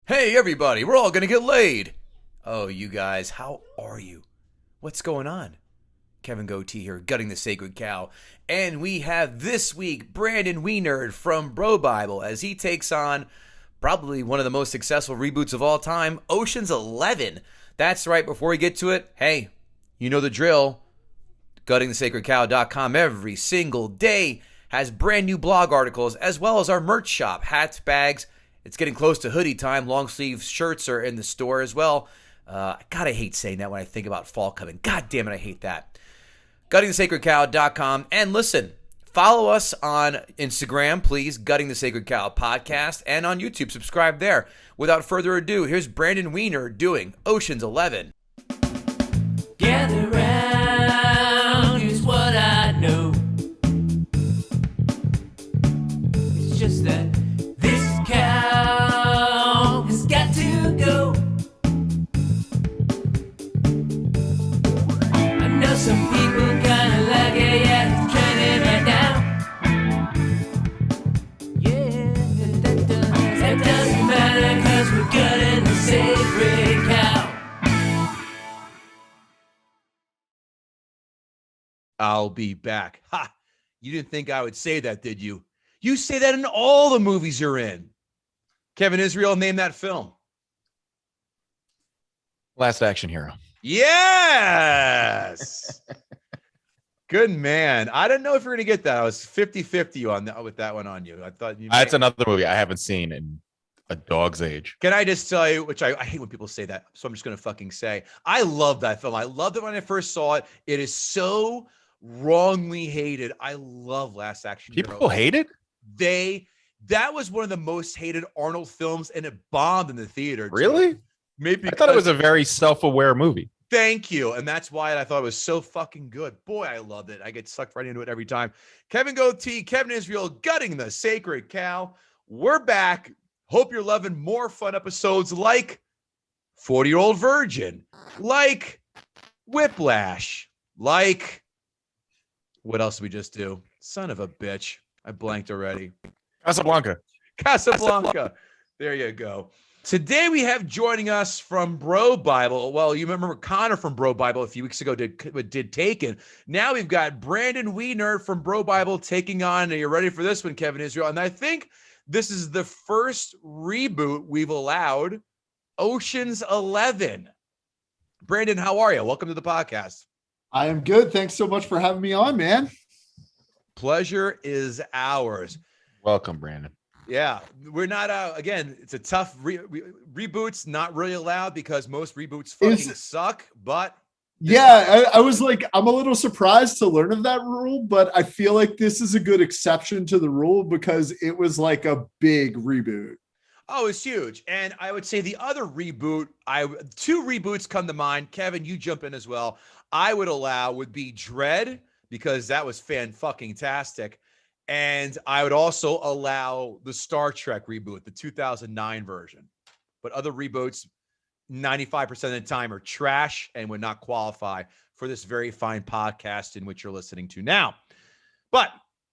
Hey everybody, we're all gonna get laid. Oh, you guys, how are you? What's going on? Kevin Goatee here, gutting the sacred cow. And we have this week Brandon Wenerd from Bro Bible as he takes on probably one of the most successful reboots of all time, Ocean's 11. That's right, before we get to it, hey, you know the drill. Guttingthesacredcow.com every single day has brand new blog articles as well as our merch shop, hats, bags. It's getting close to hoodie time. Long sleeve shirts are in the store as well. God, I hate saying that when I think about fall coming. God damn it, I hate that. Guttingthesacredcow.com. And listen, follow us on Instagram, please, Gutting the Sacred Cow Podcast, and on YouTube, subscribe there. Without further ado, here's Brandon Wenerd doing Ocean's 11. Gather round, here's what I know. It's just that this cow has got to go. I know some people kinda like it, yeah, it's trending right now. Yeah, that doesn't matter, cause we're gutting the sacred cow. I'll be back. Ha! You didn't think I would say that, did you? You say that in all the movies you're in. Kevin Israel, name that film. Last Action Hero. Yes! Good man. I didn't know if you were going to get that. I was 50-50 on that, with that one on you. I thought you That's another movie I haven't seen in a dog's age. Can I just tell you, which I hate when people say that, so I'm just going to fucking say, I love that film. I loved it when I first saw it. It is so wrongly hated. I love Last Action Hero. People hate it? That was one of the most hated Arnold films, and it bombed in the theater. Too. Really? Maybe I thought it was a very self-aware movie. Thank you. And that's why I thought it was so fucking good. Boy, I loved it. I get sucked right into it every time. Kevin Goatee, Kevin Israel, gutting the sacred cow. We're back. Hope you're loving more fun episodes like 40-Year-Old Virgin, like Whiplash, like what else did we just do? Son of a bitch. I blanked already. Casablanca. There you go. Today we have joining us from Bro Bible. Well, you remember Connor from Bro Bible a few weeks ago did Taken. Now we've got Brandon Wenerd from Bro Bible taking on. Are you ready for this one, Kevin Israel? And I think this is the first reboot we've allowed, Ocean's 11. Brandon, how are you? Welcome to the podcast. I am good. Thanks so much for having me on, man. Pleasure is ours. Welcome, Brandon. Yeah, we're not again, it's a tough reboots, not really allowed because most reboots fucking suck, but yeah, I was like, I'm a little surprised to learn of that rule, but I feel like this is a good exception to the rule because it was like a big reboot. Oh, it's huge. And I would say the other reboot, two reboots come to mind. Kevin, you jump in as well. I would allow would be Dread because that was fan-fucking-tastic. And I would also allow the Star Trek reboot, the 2009 version. But other reboots, 95% of the time are trash and would not qualify for this very fine podcast in which you're listening to now. But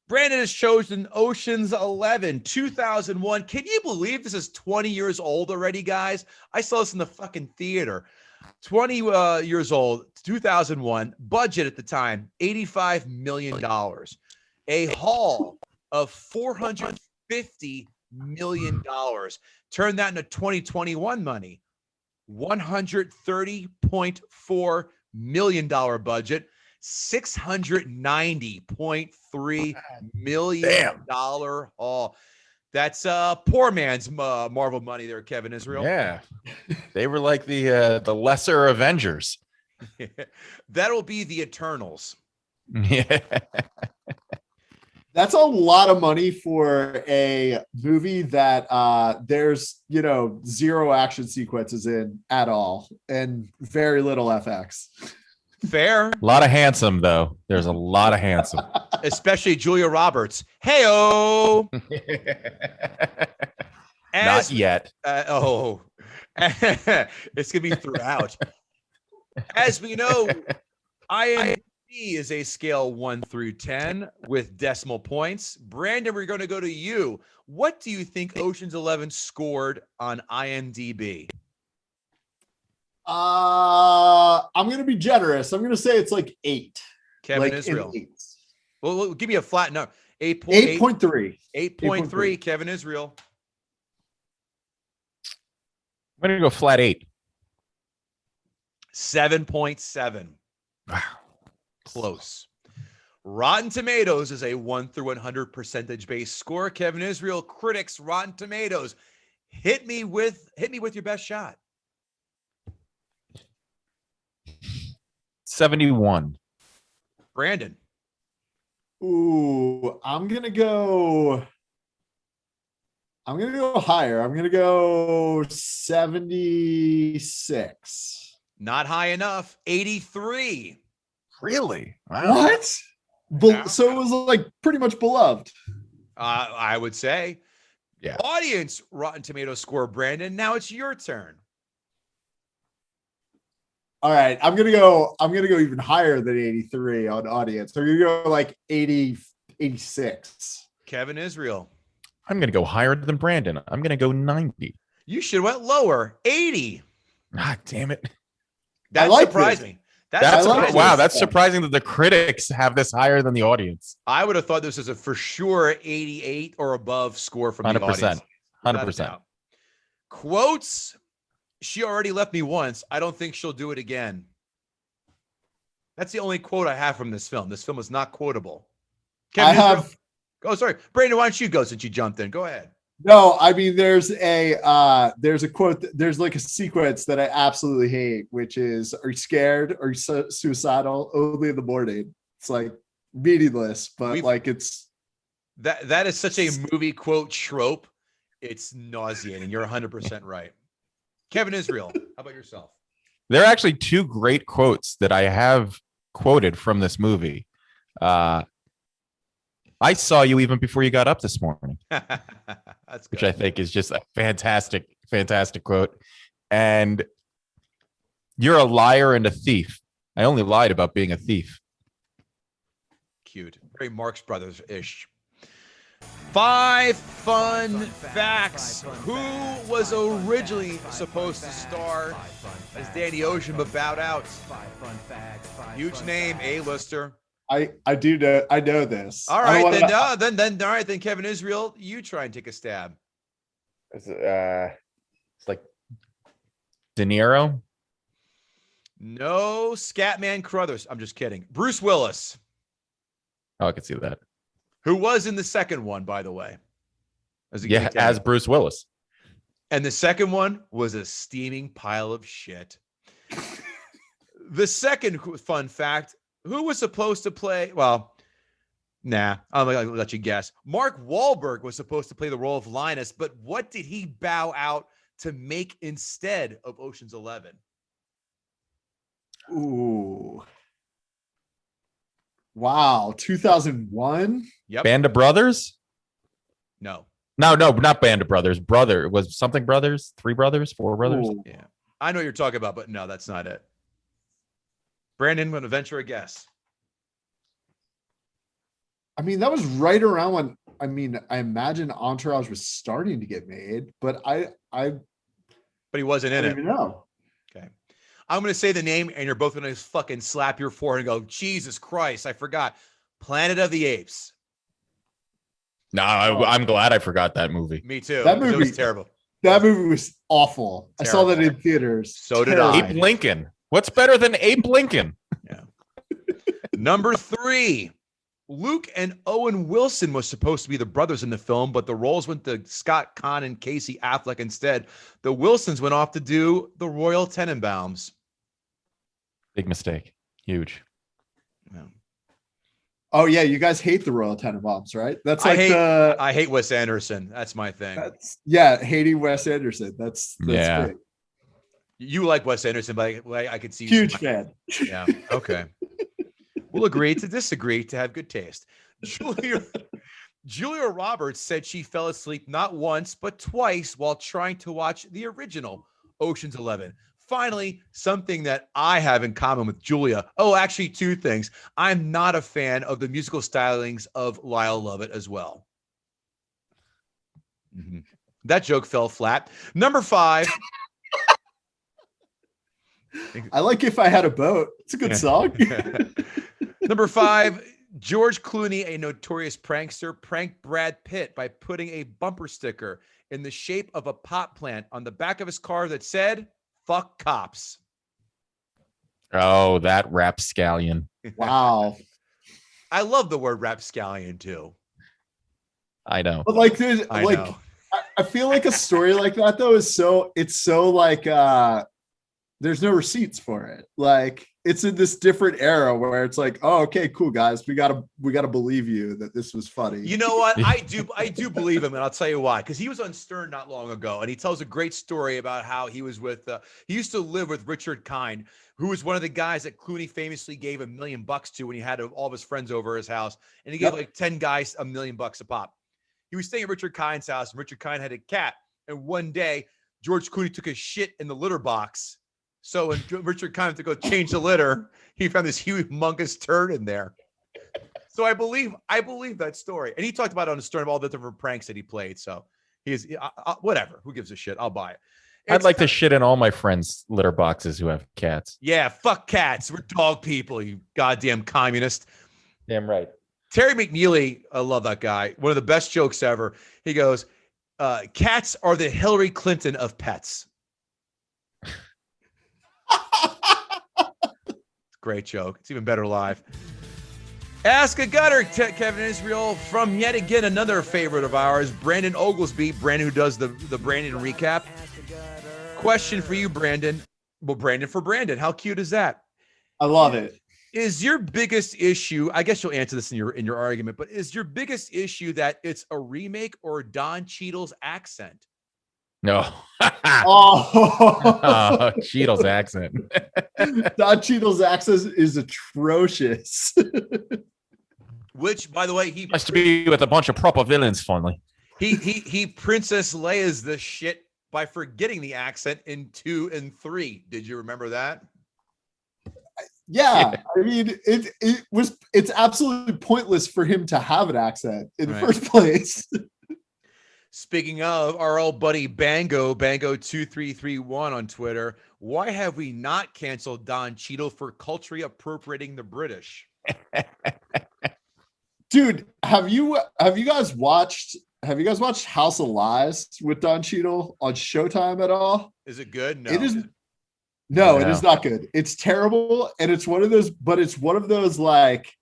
Brandon has chosen Ocean's 11, 2001. Can you believe this is 20 years old already, guys? I saw this in the fucking theater. 20 years old, 2001. Budget at the time, $85 million. A haul of $450 million. Turn that into 2021 money. $130.4 million budget. $690.3 million haul. That's poor man's Marvel money there, Kevin Israel. Yeah. They were like the lesser Avengers. That'll be the Eternals. Yeah. That's a lot of money for a movie that there's, zero action sequences in at all and very little FX. Fair. A lot of handsome, though. There's a lot of handsome. Especially Julia Roberts. Hey-oh. Not yet. It's going to be throughout. As we know, I am B is a scale 1 through 10 with decimal points. Brandon, we're going to go to you. What do you think Ocean's 11 scored on IMDb? I'm gonna be generous. I'm gonna say it's like 8. Kevin like Israel. in 8s. Well, give me a flat number. 8.3. 8.3. Kevin Israel. I'm gonna go flat 8. 7.7. Wow. Close. Rotten Tomatoes is a 1 through 100 percentage based score. Kevin Israel, critics, Rotten Tomatoes. Hit me with your best shot. 71. Brandon. Ooh, I'm gonna go higher. I'm gonna go 76. Not high enough. 83. Really? Wow. What? So it was like pretty much beloved. I would say. Yeah. Audience Rotten Tomatoes score, Brandon. Now it's your turn. All right, I'm gonna go even higher than 83 on audience. I'm gonna go like 80, 86. Kevin Israel. I'm gonna go higher than Brandon. I'm gonna go 90. You should have went lower. 80. Ah, damn it. That like surprised this. me. That's like wow. this. That's surprising that the critics have this higher than the audience. I would have thought this was a for sure 88 or above score from the 100%. audience. 100%. Quotes. She already left me once. I don't think she'll do it again. That's the only quote I have from this film. This film is not quotable. Kevin Israel? Oh, sorry. Brandon, why don't you go since you jumped in? Go ahead. No, I mean there's a quote, there's like a sequence that I absolutely hate, which is, are you scared? Are you suicidal? Only in the morning. It's like meaningless, but it's that is such a movie quote trope. It's nauseating. You're 100% right. Kevin Israel, how about yourself? There are actually two great quotes that I have quoted from this movie. I saw you even before you got up this morning. That's good. Which I think is just a fantastic, fantastic quote. And you're a liar and a thief. I only lied about being a thief. Cute. Very Marx Brothers-ish. 5 fun facts. Who was originally supposed to star as Danny Ocean but bowed out? Huge name, A-lister. I know this. All right, then Kevin Israel, you try and take a stab. It's like De Niro. No, Scatman Crothers. I'm just kidding. Bruce Willis, Oh, I can see that. who was in the second one, by the way. Yeah, as Bruce Willis. And the second one was a steaming pile of shit. The second fun fact, who was supposed to play? Well, nah, I'll let you guess. Mark Wahlberg was supposed to play the role of Linus, but what did he bow out to make instead of Ocean's 11? Ooh. Wow, 2001? Yep. Band of Brothers? No. No, not Band of Brothers. Brother was something brothers, 3 brothers, 4 brothers. Ooh. Yeah. I know what you're talking about, but no, that's not it. Brandon, want to venture a guess? I mean, that was right around when, I imagine Entourage was starting to get made, but I But he wasn't in don't it. even know. Okay. I'm going to say the name and you're both going to fucking slap your forehead and go, Jesus Christ, I forgot. Planet of the Apes. No, I'm glad I forgot that movie. Me too. That It movie- was terrible. That movie was awful. I saw that Terrible. in theaters. So did Terrible. I. Abe Lincoln. What's better than Abe Lincoln? Number 3. Luke and Owen Wilson was supposed to be the brothers in the film, but the roles went to Scott Conn and Casey Affleck instead. The Wilsons went off to do the Royal Tenenbaums. Big mistake. Huge. Yeah. Oh yeah, you guys hate the Royal Tenenbaums, right? That's like I hate Wes Anderson. That's my thing. hating Wes Anderson. That's Yeah. big. You like Wes Anderson, but I could see Huge fan. Yeah. Okay. We'll agree to disagree to have good taste. Julia Roberts said she fell asleep not once, but twice while trying to watch the original Ocean's 11. finally, something that I have in common with Julia. Oh, actually, two things. I'm not a fan of the musical stylings of Lyle Lovett as well. Mhm. That joke fell flat. Number 5. I like If I Had a Boat. It's a good song. Number 5, George Clooney, a notorious prankster, pranked Brad Pitt by putting a bumper sticker in the shape of a pot plant on the back of his car that said, "Fuck cops." Oh, that rapscallion. Wow. I love the word rapscallion too. I know. But like, there's I like, know. I feel like a story like that though is so, it's so like, there's no receipts for it. Like, it's in this different era where it's like, oh, okay, cool, guys, we gotta believe you that this was funny. You know what? I do believe him, and I'll tell you why. Because he was on Stern not long ago, and he tells a great story about how he was with. He used to live with Richard Kind, who was one of the guys that Clooney famously gave $1 million to when he had all of his friends over his house, and he gave like 10 guys $1 million a pop. He was staying at Richard Kind's house, and Richard Kind had a cat. And one day, George Clooney took a shit in the litter box. So when Richard Kind went to go change the litter, he found this humongous turd in there. So I believe that story. And he talked about it on the Stern of all the different pranks that he played. So he is whatever. Who gives a shit? I'll buy it. I'd like to shit in all my friends' litter boxes who have cats. Yeah, fuck cats. We're dog people, you goddamn communist. Damn right. Terry McNeely, I love that guy. One of the best jokes ever. He goes, cats are the Hillary Clinton of pets. Great joke. It's even better live. Ask a Gutter, Kevin Israel, from yet again another favorite of ours, Brandon Oglesby. Brandon, who does the Brandon recap. Question for you, Brandon. Well, Brandon for Brandon. How cute is that? I love it. Is your biggest issue, I guess you'll answer this in your argument, but is your biggest issue that it's a remake or Don Cheadle's accent? No. Oh, Cheadle's accent. Don Cheadle's accent is atrocious. Which, by the way, he Must be with a bunch of proper villains, finally. he Princess Leia's the shit by forgetting the accent in 2 and 3. Did you remember that? Yeah, I mean, it's absolutely pointless for him to have an accent in the first place. Speaking of our old buddy Bango2331 on Twitter, why have we not canceled Don Cheadle for culturally appropriating the British? Dude, have you guys watched House of Lies with Don Cheadle on Showtime at all? Is it good? No. It is. No, it is not good. It's terrible, and it's one of those like,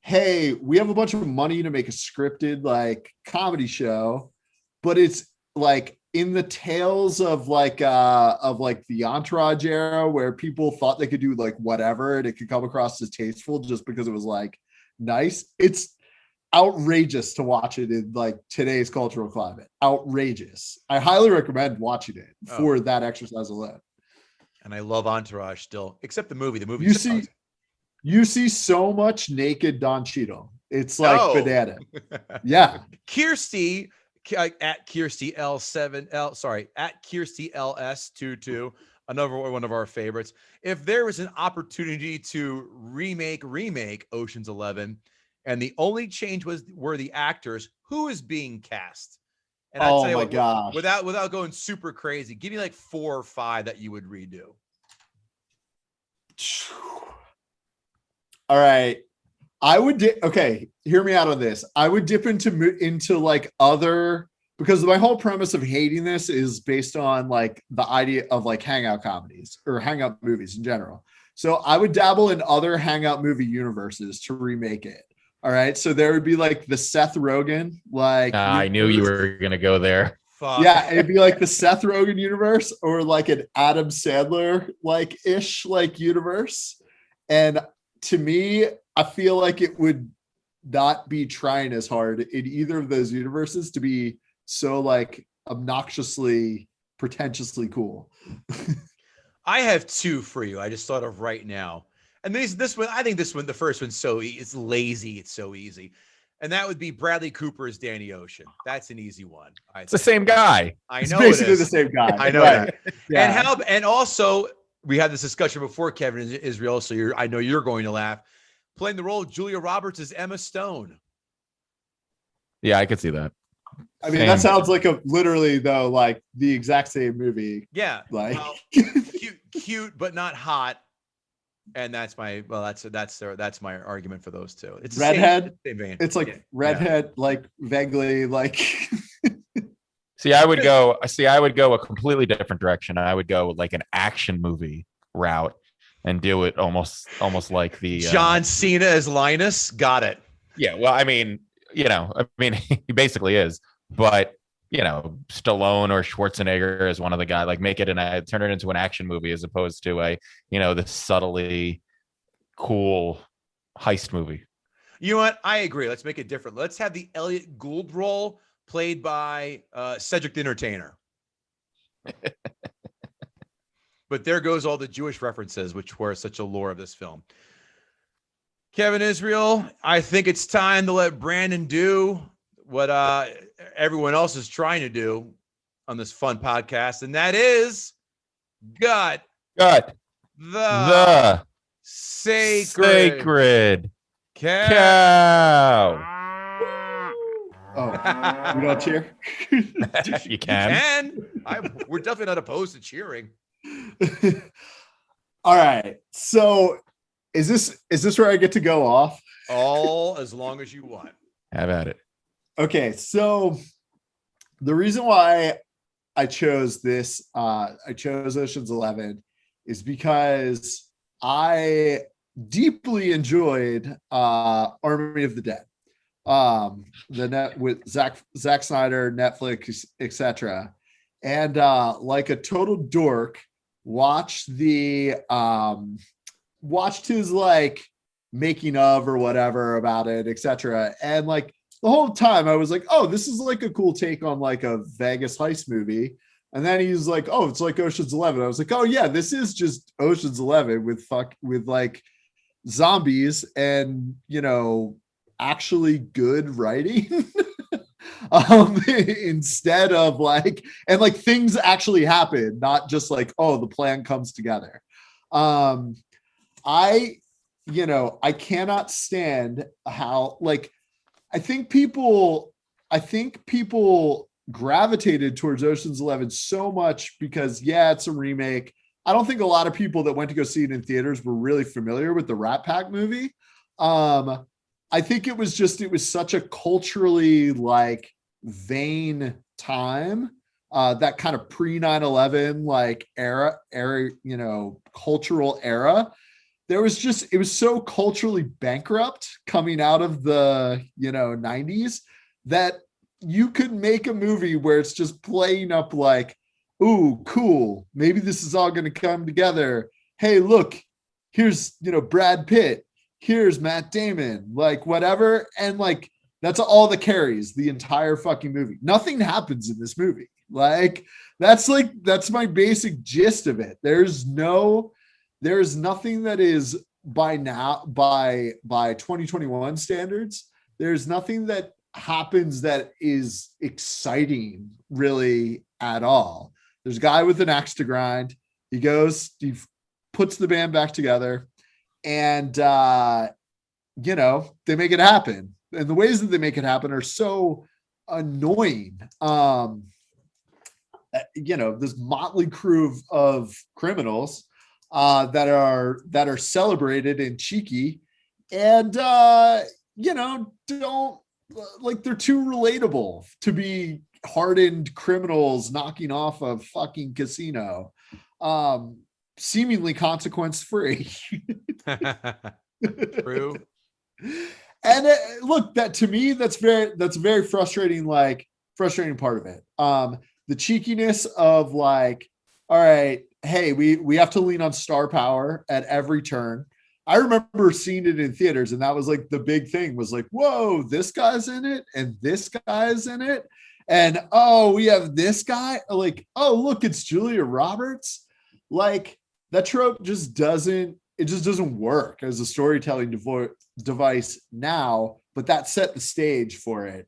hey, we have a bunch of money to make a scripted like comedy show, but it's like in the tales of the Entourage era where people thought they could do like whatever and it could come across as tasteful just because it was like nice. It's outrageous to watch it in like today's cultural climate. Outrageous. I highly recommend watching it for that exercise alone. And I love Entourage still, except the movie. The movie you see so much naked Don Cheadle. It's like banana. Yeah. Kirsty at Kirsty L7L, sorry, at Kirsty LS22, another one of our favorites. If there was an opportunity to remake Ocean's 11, and the only change were the actors, who is being cast? And I'd say, gosh, without going super crazy, give me like 4 or 5 that you would redo. All right. I would okay, hear me out on this. I would dip into like other, because my whole premise of hating this is based on like the idea of like hangout comedies or hangout movies in general. So I would dabble in other hangout movie universes to remake it. All right. So there would be like the Seth Rogen, like I knew you were gonna go there. Fuck. Yeah, it'd be like the Seth Rogen universe or like an Adam Sandler like ish like universe. And to me, I feel like it would not be trying as hard in either of those universes to be so like obnoxiously, pretentiously cool. I have 2 for you. I just thought of right now. And this one, I think this one, the first one's it's lazy. It's so easy. And that would be Bradley Cooper as Danny Ocean. That's an easy one. It's the same guy. I It's know basically it is. the same guy. I know right. that. Yeah. And also we had this discussion before, Kevin, in Israel, so I know you're going to laugh. Playing the role of Julia Roberts as Emma Stone. Yeah, I could see that. I mean, that sounds like literally though, like the exact same movie. Yeah, Like well, cute, but not hot. And that's my argument for those two. It's the redhead. same vein. It's like redhead, like vaguely like. See, I would go a completely different direction. I would go like an action movie route and do it almost like the John Cena as Linus. Got it. Yeah, well, I mean, he basically is, but Stallone or Schwarzenegger is one of the guys. Like, turn it into an action movie as opposed to this subtly cool heist movie. You know what? I agree. Let's make it different. Let's have the Elliot Gould role played by Cedric the Entertainer. But there goes all the Jewish references, which were such a lore of this film. Kevin Israel, I think it's time to let Brandon do what everyone else is trying to do on this fun podcast, and that is gut the sacred cow. Oh, we don't cheer? You can. We're definitely not opposed to cheering. All right. So is this where I get to go off? All as long as you want. Have at it. Okay. So the reason why I chose this, I chose Ocean's 11 is because I deeply enjoyed Army of the Dead. The net with Zack Snyder, Netflix, etc. And like a total dork, watched his like making of or whatever about it, etc. And like the whole time I was like, oh, this is like a cool take on like a Vegas heist movie. And then he's like, oh, it's like Ocean's 11. I was like, oh yeah, this is just Ocean's 11 with like zombies and actually good writing. Instead of like, and like things actually happen, not just like, oh, the plan comes together. I cannot stand how, like, I think people gravitated towards Ocean's 11 so much because it's a remake. I don't think a lot of people that went to go see it in theaters were really familiar with the Rat Pack movie. I think it was such a culturally like vain time, that kind of pre 9/11 like era, cultural era. It was so culturally bankrupt coming out of the 90s that you could make a movie where it's just playing up like, ooh, cool, maybe this is all going to come together. Hey, look, here's Brad Pitt. Here's Matt Damon, like whatever. And like, that's all that carries the entire fucking movie. Nothing happens in this movie. Like, that's my basic gist of it. There's nothing that is by 2021 standards. There's nothing that happens that is exciting really at all. There's a guy with an axe to grind. He puts the band back together. And, they make it happen. And the ways that they make it happen are so annoying. This motley crew of criminals that are celebrated and cheeky and, don't like, they're too relatable to be hardened criminals knocking off a fucking casino. Seemingly consequence free. True. And look, that to me, that's very frustrating, like frustrating part of it. The cheekiness of like, all right, hey, we have to lean on star power at every turn. I remember seeing it in theaters, and that was like the big thing was like, whoa, this guy's in it and this guy's in it. And oh, we have this guy, like, oh, look, it's Julia Roberts. Like, that trope just doesn't work as a storytelling device now, but that set the stage for it.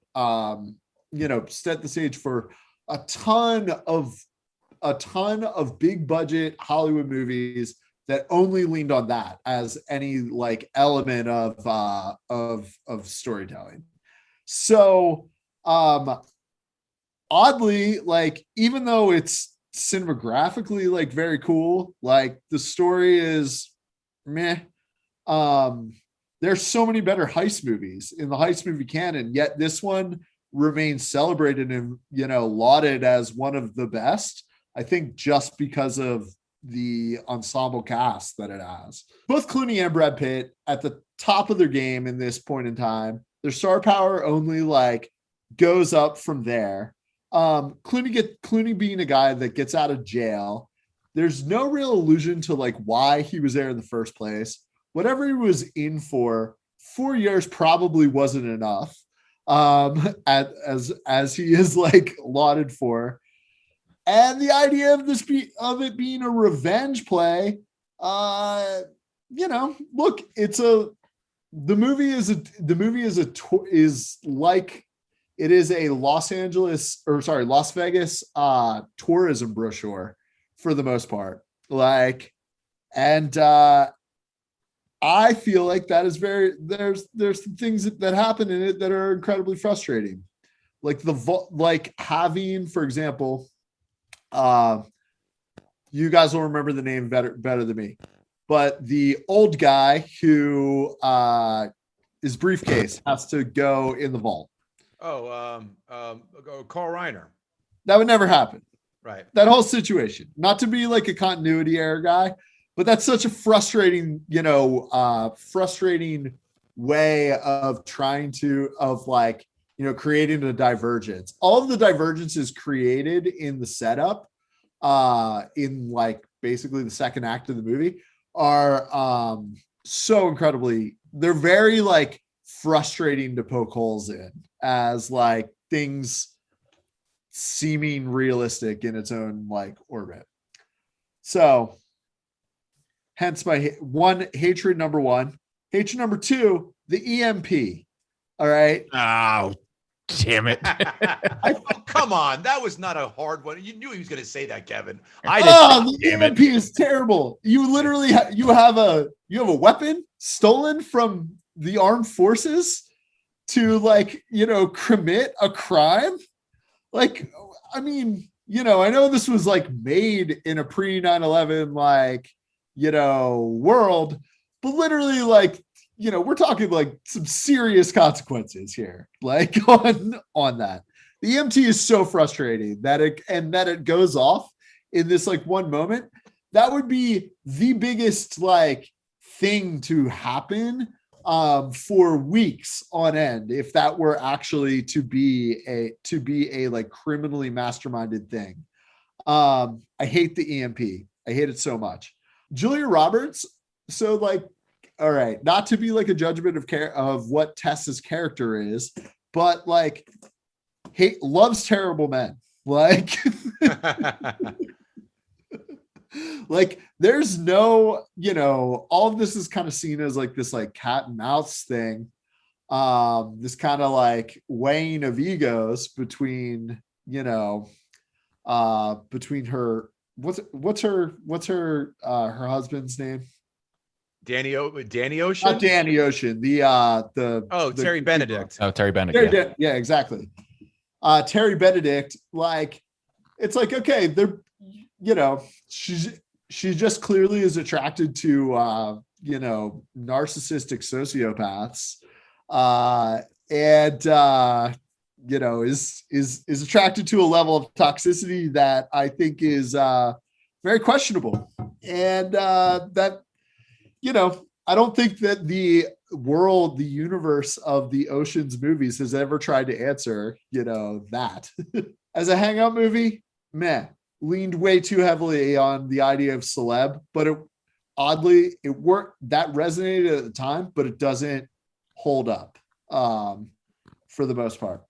Set the stage for a ton of a ton of big budget Hollywood movies that only leaned on that as any like element of storytelling. So oddly, like even though it's cinemagraphically like very cool, like the story is meh. There's so many better heist movies in the heist movie canon, yet this one remains celebrated and lauded as one of the best. I think just because of the ensemble cast that it has. Both Clooney and Brad Pitt at the top of their game in this point in time. Their star power only like goes up from there. Clooney being a guy that gets out of jail. There's no real allusion to like why he was there in the first place. Whatever he was in for, 4 years probably wasn't enough. As he is like lauded for. And the idea of it being a revenge play, look, the movie is like it is a Las Vegas tourism brochure for the most part. Like, and I feel like that is there's some things that happen in it that are incredibly frustrating. Like having, for example, you guys will remember the name better than me, but the old guy who his briefcase has to go in the vault. Carl Reiner. That would never happen. Right. That whole situation, not to be like a continuity error guy, but that's such a frustrating way of trying to, creating a divergence. All of the divergences created in the setup, in like basically the second act of the movie are so incredibly, they're very like frustrating to poke holes in as like things seeming realistic in its own like orbit. So hence my hatred number one. Hatred number two, the EMP. All right. Oh, damn it. Come on. That was not a hard one. You knew he was going to say that, Kevin. The EMP is terrible. You literally you have a weapon stolen from the armed forces to commit a crime. Like, I mean, I know this was like made in a pre 9/11 world, but literally we're talking like some serious consequences here, like on that. The EMT is so frustrating that it goes off in this like one moment. That would be the biggest like thing to happen for weeks on end if that were actually to be a like criminally masterminded thing. I hate the EMP. I hate it so much. Julia Roberts. So like, all right, not to be like a judgment of what Tessa's character is, but like loves terrible men. Like, like there's no, all of this is kind of seen as like this like cat and mouse thing. This kind of like weighing of egos between her, what's her husband's name? Danny Ocean? Not Danny Ocean. Terry Benedict. Oh, Terry Benedict. Yeah, exactly. Terry Benedict, like, it's like, okay, they're, she just clearly is attracted to, narcissistic sociopaths, is attracted to a level of toxicity that I think is very questionable. And that, I don't think that the universe of the Oceans movies has ever tried to answer, that. As a hangout movie, leaned way too heavily on the idea of celeb, but it worked. That resonated at the time, but it doesn't hold up for the most part.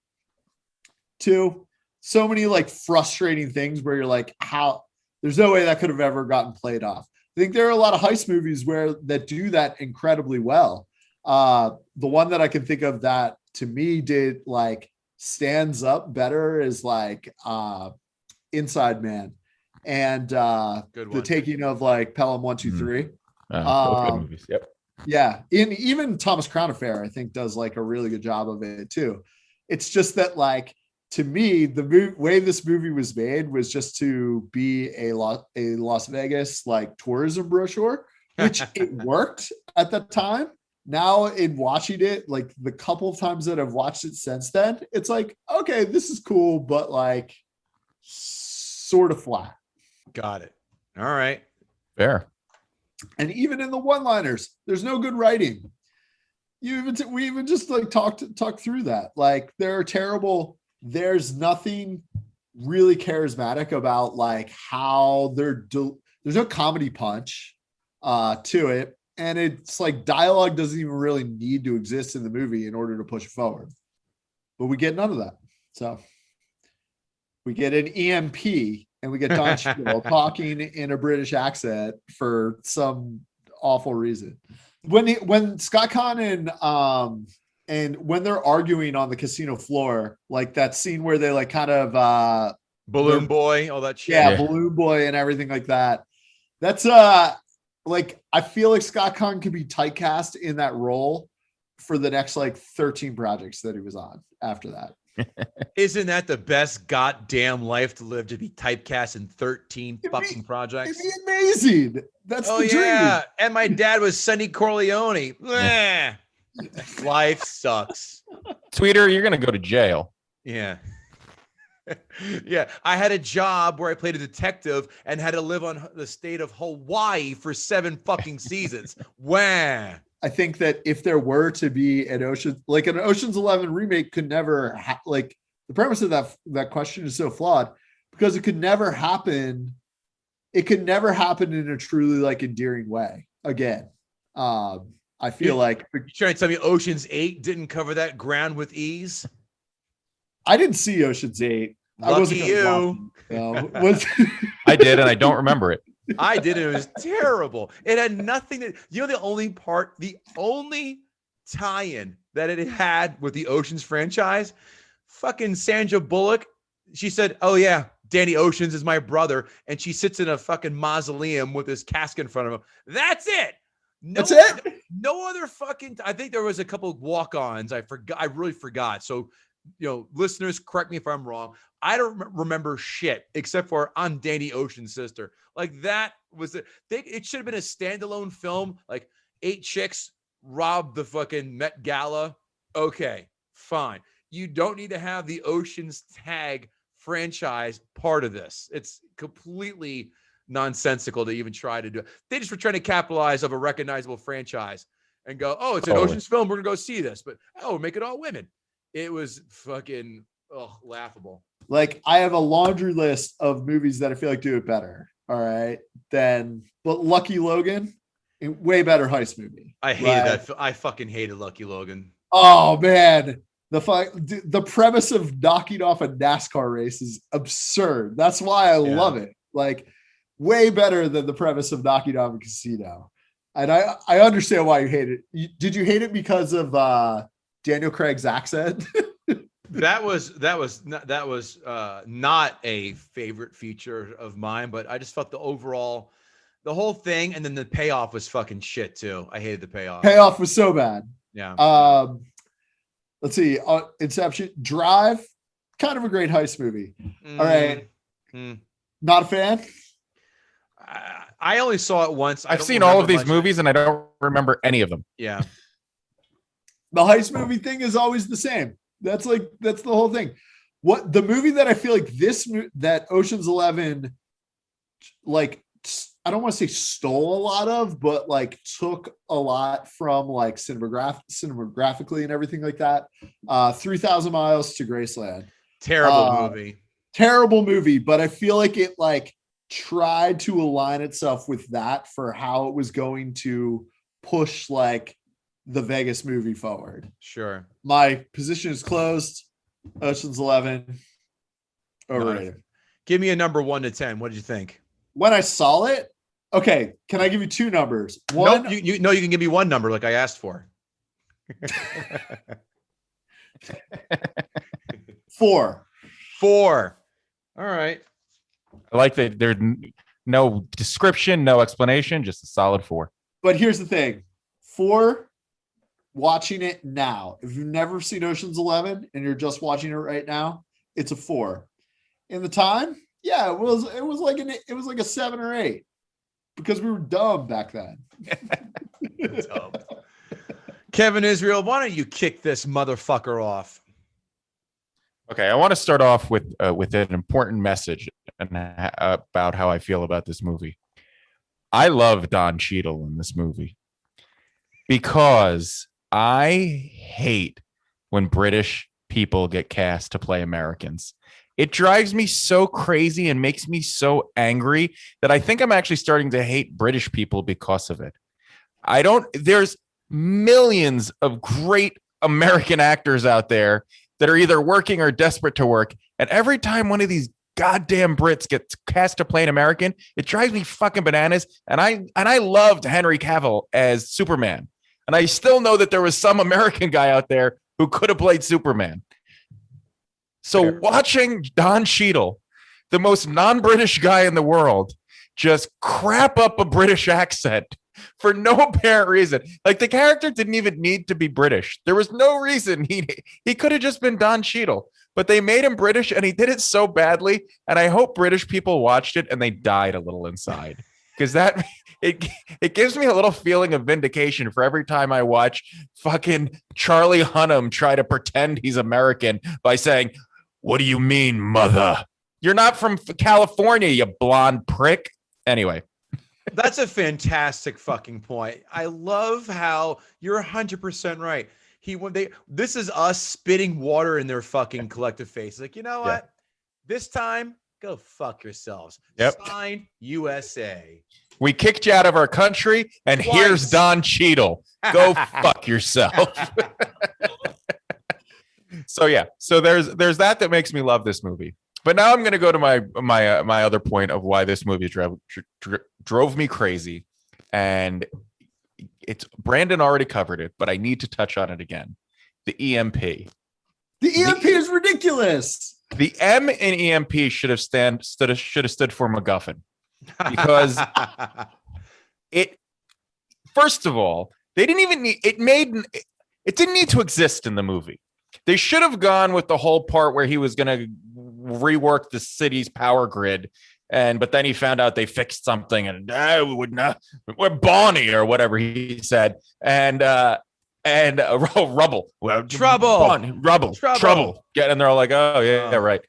Two, so many like frustrating things where you're like, how there's no way that could have ever gotten played off. I think there are a lot of heist movies that do that incredibly well. The one that I can think of that to me did like stands up better is like Inside Man. and Good the one. taking of like Pelham 1, 2, 3. Both good movies. Yep. Yeah, even Thomas Crown Affair, I think, does like a really good job of it too. It's just that, like, to me, the way this movie was made was just to be a Las Vegas like tourism brochure, which it worked at the time. Now, in watching it, like the couple of times that I've watched it since then, it's like, okay, this is cool, but like sort of flat. Got it. All right. Fair. And even in the one-liners, there's no good writing. We even just like talked through that. Like, they're terrible. There's nothing really charismatic about like how there's no comedy punch to it. And it's like dialogue doesn't even really need to exist in the movie in order to push it forward. But we get none of that. So we get an EMP and we get Don Cheadle talking in a British accent for some awful reason. When Scott Conn and when they're arguing on the casino floor, like that scene where they like kind of Balloon Boy, all that shit. Yeah, Balloon Boy and everything like that. That's like, I feel like Scott Conn could be typecast in that role for the next like 13 projects that he was on after that. Isn't that the best goddamn life to live, to be typecast in 13 fucking projects? It'd be amazing. That's the dream. Yeah. And my dad was Sonny Corleone. Life sucks. Tweeter, you're gonna go to jail. Yeah. Yeah, I had a job where I played a detective and had to live on the state of Hawaii for 7 fucking seasons. Wah. I think that if there were to be an Ocean's 11 remake could never like, the premise of that question is so flawed because it could never happen. It could never happen in a truly like endearing way again. I feel like you're trying to tell me Ocean's 8 didn't cover that ground with ease. I didn't see Ocean's 8. Lucky you. I did, and I don't remember it. I did. It was terrible. It had nothing to, the only tie-in that it had with the Oceans franchise, fucking Sandra Bullock. She said, "Oh yeah, Danny Oceans is my brother," and she sits in a fucking mausoleum with his casket in front of him. That's it. That's it. No other fucking. I think there was a couple of walk-ons. I forgot. I really forgot. So, listeners, correct me if I'm wrong. I don't remember shit except for I'm Danny Ocean's sister. Like, that was it should have been a standalone film. Like, 8 chicks robbed the fucking Met Gala. Okay, fine. You don't need to have the Ocean's tag franchise part of this. It's completely nonsensical to even try to do it. They just were trying to capitalize of a recognizable franchise and go, oh, it's an Ocean's film. We're going to go see this. But, make it all women. It was fucking laughable. Like, I have a laundry list of movies that I feel like do it better. All right. But Lucky Logan, way better heist movie. I hated that. I fucking hated Lucky Logan. Oh man. The premise of knocking off a NASCAR race is absurd. That's why I love it. Like, way better than the premise of knocking off a casino. And I understand why you hate it. Did you hate it because of Daniel Craig's accent? That was not a favorite feature of mine, but I just felt the whole thing, and then the payoff was fucking shit too. I hated the payoff. Payoff was so bad. Yeah. Let's see. Inception, Drive, kind of a great heist movie. All right. Not a fan. I only saw it once. I've seen all of these movies, and I don't remember any of them. Yeah. The heist movie thing is always the same. That's the whole thing. What the movie that I feel like that Ocean's 11, like, I don't want to say stole a lot of, but like took a lot from like cinematographically and everything like that. 3,000 Miles to Graceland. Terrible movie, but I feel like it like tried to align itself with that for how it was going to push like the Vegas movie forward. Sure. My position is closed. Ocean's 11. Overrated. Give me a number 1 to 10. What did you think? When I saw it, okay. Can I give you 2 numbers? One. Nope, you can give me 1 number like I asked for. 4. All right. I like that there's no description, no explanation, just a solid 4. But here's the thing. 4, watching it now. If you've never seen Ocean's 11 and you're just watching it right now, it's a 4. In the time, yeah, it was like a 7 or 8 because we were dumb back then. Dumb. Kevin Israel, why don't you kick this motherfucker off? Okay, I want to start off with an important message about how I feel about this movie. I love Don Cheadle in this movie because I hate when British people get cast to play Americans. It drives me so crazy and makes me so angry that I think I'm actually starting to hate British people because of it. There's millions of great American actors out there that are either working or desperate to work. And every time one of these goddamn Brits gets cast to play an American, it drives me fucking bananas. And I loved Henry Cavill as Superman. And I still know that there was some American guy out there who could have played Superman. So watching Don Cheadle, the most non-British guy in the world, just crap up a British accent for no apparent reason. Like, the character didn't even need to be British. There was no reason. He could have just been Don Cheadle, but they made him British and he did it so badly. And I hope British people watched it and they died a little inside, because it gives me a little feeling of vindication for every time I watch fucking Charlie Hunnam try to pretend he's American by saying, "What do you mean, mother? You're not from California, you blonde prick." Anyway. That's a fantastic fucking point. I love how you're 100% right. This is us spitting water in their fucking collective face. Like, you know what? Yeah. This time, go fuck yourselves. Yep. Signed, USA. We kicked you out of our country, and Twice. Here's Don Cheadle. Go fuck yourself. So there's that makes me love this movie. But now I'm going to go to my other point of why this movie drove me crazy, and Brandon already covered it, but I need to touch on it again. The EMP. The EMP is ridiculous. The M in EMP should have stood for MacGuffin, because first of all, they didn't even need it didn't need to exist in the movie. They should have gone with the whole part where he was going to rework the city's power grid, but then he found out they fixed something, and we're Bonnie or whatever he said, and rubble, trouble. And they're all like, oh yeah, right.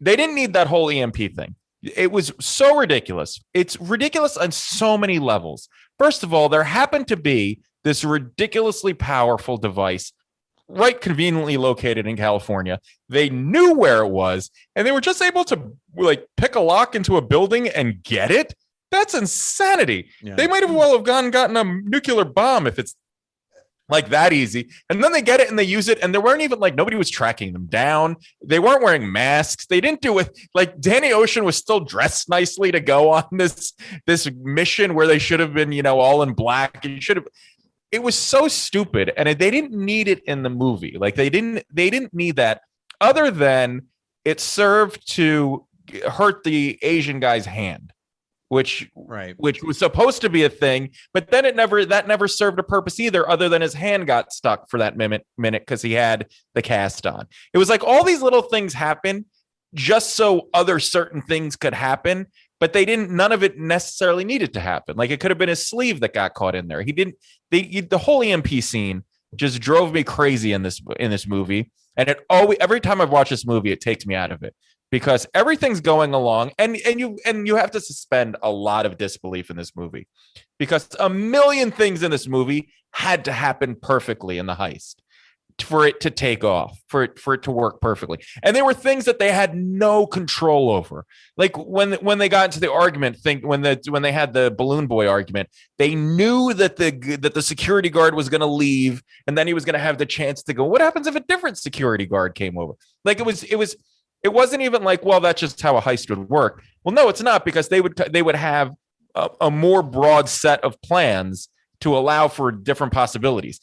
They didn't need that whole EMP thing. It was so ridiculous. It's ridiculous on so many levels. First of all, there happened to be this ridiculously powerful device right conveniently located in California. They knew where it was, and they were just able to pick a lock into a building and get it. That's insanity. Yeah. They might have gotten a nuclear bomb if it's like that easy. And then they get it and they use it, and there weren't even nobody was tracking them down. They weren't wearing masks. They didn't do it. Danny Ocean was still dressed nicely to go on this mission where they should have been, all in black. And it was so stupid, and they didn't need it in the movie. They didn't need that, other than it served to hurt the Asian guy's hand, which was supposed to be a thing, but then that never served a purpose either, other than his hand got stuck for that minute because he had the cast on. It was all these little things happen just so other certain things could happen, but none of it necessarily needed to happen. It could have been his sleeve that got caught in there. The whole EMP scene just drove me crazy in this movie. And every time I've watched this movie, it takes me out of it, because everything's going along, and you have to suspend a lot of disbelief in this movie, because a million things in this movie had to happen perfectly in the heist for it to take off, for it to work perfectly. And there were things that they had no control over. When they got into the argument when they had the balloon boy argument, they knew that the security guard was going to leave, and then he was going to have the chance to go, what happens if a different security guard came over? It wasn't even well, that's just how a heist would work. Well, no, it's not, because they would have a more broad set of plans to allow for different possibilities.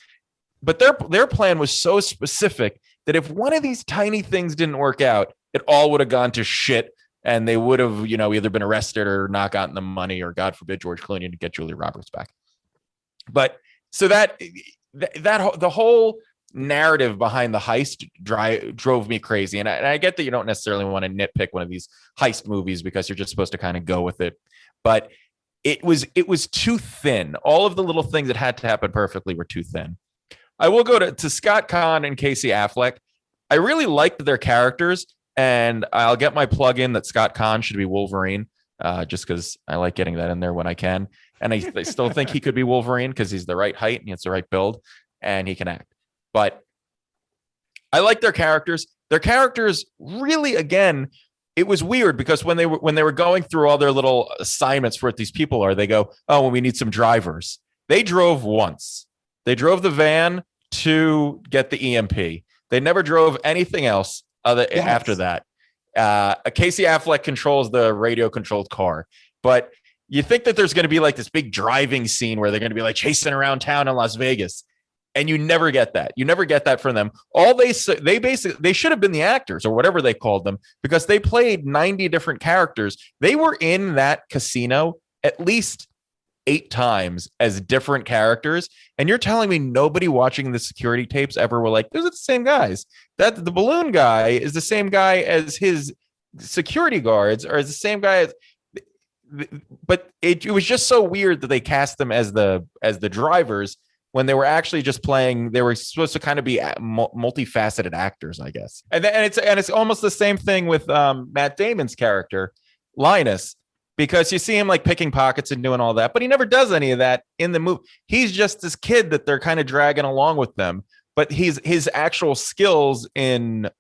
But their plan was so specific that if one of these tiny things didn't work out, it all would have gone to shit and they would have, either been arrested or not gotten the money, or God forbid, George Clooney to get Julia Roberts back. But so the whole narrative behind the heist drove me crazy. And I get that you don't necessarily want to nitpick one of these heist movies because you're just supposed to kind of go with it. But it was too thin. All of the little things that had to happen perfectly were too thin. I will go to Scott Conn and Casey Affleck. I really liked their characters, and I'll get my plug in that Scott Conn should be Wolverine, just because I like getting that in there when I can. And I still think he could be Wolverine because he's the right height and he has the right build and he can act. But I like their characters. Their characters really, again, it was weird because when they were going through all their little assignments for what these people are, they go, oh, well, we need some drivers. They drove once. They drove the van to get the EMP. They never drove anything else after that. Casey Affleck controls the radio-controlled car. But you think that there's going to be like this big driving scene where they're going to be like chasing around town in Las Vegas. And you never get that. You never get that from them. All they should have been the actors or whatever they called them, because they played 90 different characters. They were in that casino at least 8 times as different characters. And you're telling me nobody watching the security tapes ever were like, those are the same guys. That the balloon guy is the same guy as his security guards, or is the same guy as. But it was just so weird that they cast them as the drivers when they were actually just playing. They were supposed to kind of be multifaceted actors, I guess. And it's almost the same thing with Matt Damon's character, Linus, because you see him like picking pockets and doing all that, but he never does any of that in the movie. He's just this kid that they're kind of dragging along with them, but his actual skills in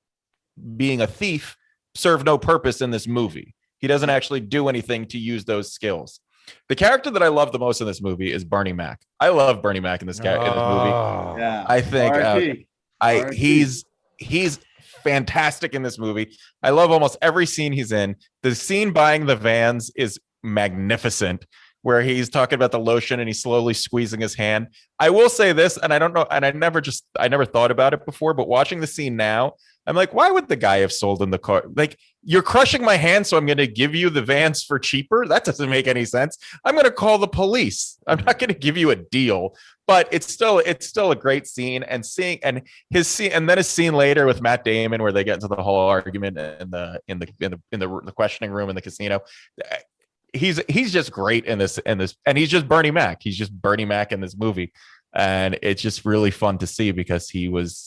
being a thief serve no purpose in this movie. He doesn't actually do anything to use those skills. The character that I love the most in this movie is Bernie Mac. I love Bernie Mac in this movie. Yeah, I think he's fantastic in this movie. I love almost every scene he's in. The scene buying the vans is magnificent, where he's talking about the lotion and he's slowly squeezing his hand. I will say this, and I don't know, and I never thought about it before, but watching the scene now, I'm like, why would the guy have sold him the car? Like, you're crushing my hand, so I'm going to give you the vans for cheaper? That doesn't make any sense. I'm going to call the police. I'm not going to give you a deal. But it's still a great scene, and then a scene later with Matt Damon where they get into the whole argument in the questioning room in the casino. He's just great in this, and he's just Bernie Mac. He's just Bernie Mac in this movie, and it's just really fun to see because he almost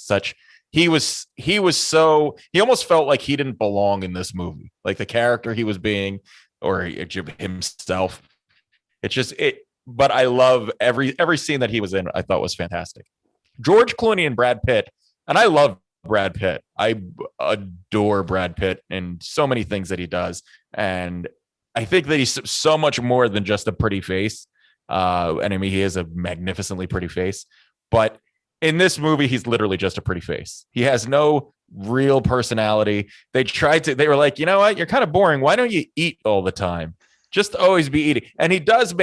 felt like he didn't belong in this movie, like the character he was being, or himself. But I love every scene that he was in. I thought was fantastic. George Clooney and Brad Pitt, and I love Brad Pitt. I adore Brad Pitt in so many things that he does, and I think that he's so much more than just a pretty face. And I mean, he is a magnificently pretty face, but in this movie, he's literally just a pretty face. He has no real personality. They were like, you know what? You're kind of boring. Why don't you eat all the time? Just always be eating. And he does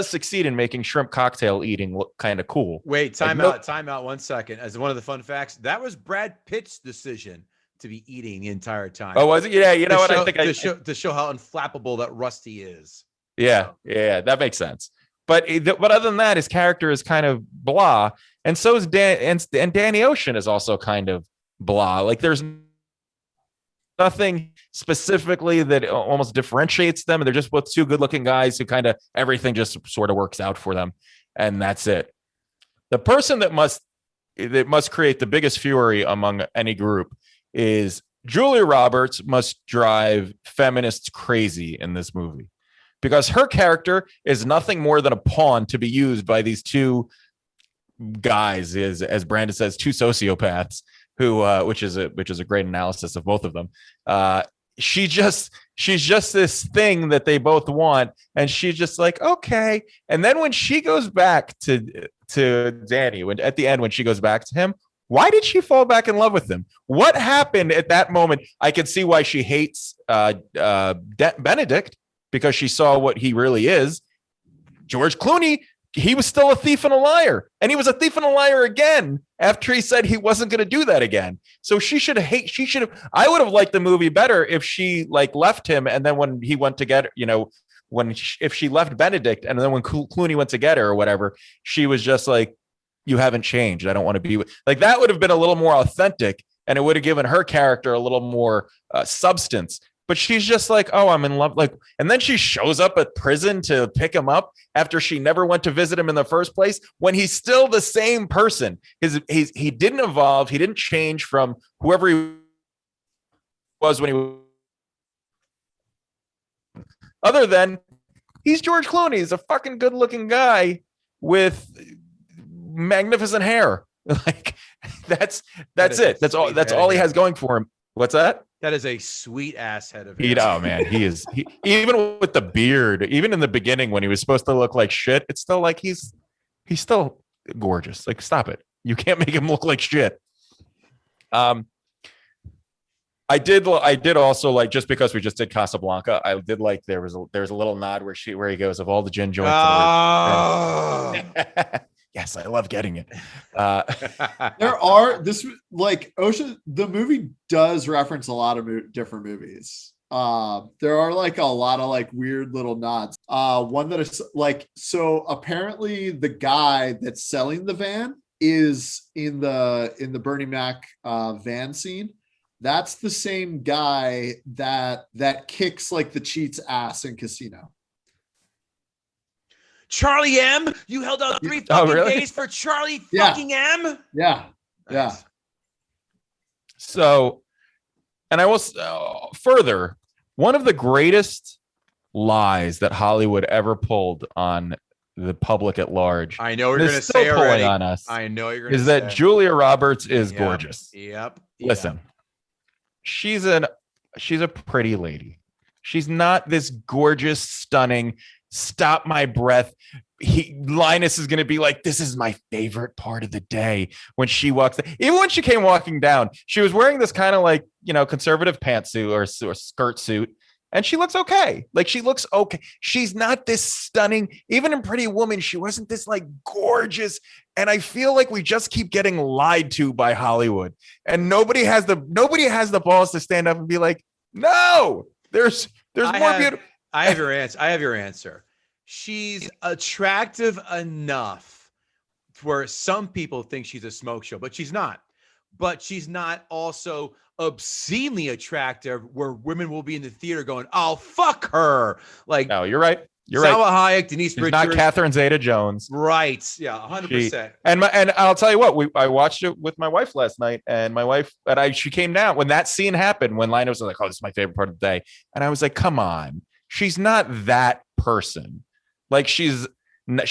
succeed in making shrimp cocktail eating look kind of cool. Wait, time out 1 second. As one of the fun facts, that was Brad Pitt's decision to be eating the entire time. Oh, was it? Yeah. You know what? I think to show how unflappable that Rusty is. Yeah. Yeah. That makes sense. But other than that, his character is kind of blah. And so is and Danny Ocean is also kind of blah. Like there's nothing specifically that almost differentiates them. And they're just both 2 good looking guys who kind of everything just sort of works out for them. And that's it. The person that must create the biggest fury among any group is Julia Roberts must drive feminists crazy in this movie, because her character is nothing more than a pawn to be used by these 2 guys, as Brandon says, 2 sociopaths who, which is a great analysis of both of them. She's just this thing that they both want, and she's just like, okay. And then when she goes back to Danny, at the end when she goes back to him, why did she fall back in love with him? What happened at that moment? I can see why she hates Benedict, because she saw what he really is. George Clooney he was still a thief and a liar, and he was a thief and a liar again after he said he wasn't going to do that again. So she should have. I would have liked the movie better if she like left him, and then when he went to get, if she left Benedict, and then when Clooney went to get her or whatever, she was just like, "You haven't changed. I don't want to be with." Like that would have been a little more authentic, and it would have given her character a little more substance. But she's just like, "Oh, I'm in love." Like, and then she shows up at prison to pick him up after she never went to visit him in the first place, when he's still the same person. He didn't evolve. He didn't change from whoever he was when he was. Other than he's George Clooney. He's a fucking good looking guy with magnificent hair. Like that's it. That's all he has going for him. What's that? That is a sweet ass head of hair. Oh man, he is. Even with the beard, even in the beginning when he was supposed to look like shit, it's still like he's still gorgeous. Like stop it. You can't make him look like shit. I did also like, just because we just did Casablanca, I did like there's a little nod where he goes, of all the gin joints. Oh. Yes, I love getting it. There are Ocean. The movie does reference a lot of different movies. There are like a lot of like weird little nods. One that is like, so apparently the guy that's selling the van is in the Bernie Mac van scene. That's the same guy that kicks like the cheat's ass in Casino. Charlie M. You held out 3 fucking days for Charlie fucking M. Yeah. Nice. So, and I will further, one of the greatest lies that Hollywood ever pulled on the public at large. I know what you're going to say already. On us. I know you're going to say. Is that Julia Roberts is gorgeous. Yep. Listen, she's a pretty lady. She's not this gorgeous, stunning, stop my breath. Linus is going to be like, this is my favorite part of the day when she walks. Even when she came walking down, she was wearing this kind of like, conservative pantsuit or skirt suit. And she looks okay. Like she looks okay. She's not this stunning. Even in Pretty Woman, she wasn't this like gorgeous. And I feel like we just keep getting lied to by Hollywood. And nobody has the balls to stand up and be like, no, there's more beautiful. I have your answer. She's attractive enough where some people think she's a smoke show, but she's not. But she's not also obscenely attractive where women will be in the theater going, "Oh, fuck her!" Like, no, you're right. Salma Hayek, Denise Richards, not Catherine Zeta-Jones. Right? Yeah, 100%. And I'll tell you what, I watched it with my wife last night, and my wife she came down when that scene happened. When Linus was like, "Oh, this is my favorite part of the day," and I was like, "Come on, she's not that person. Like she's not.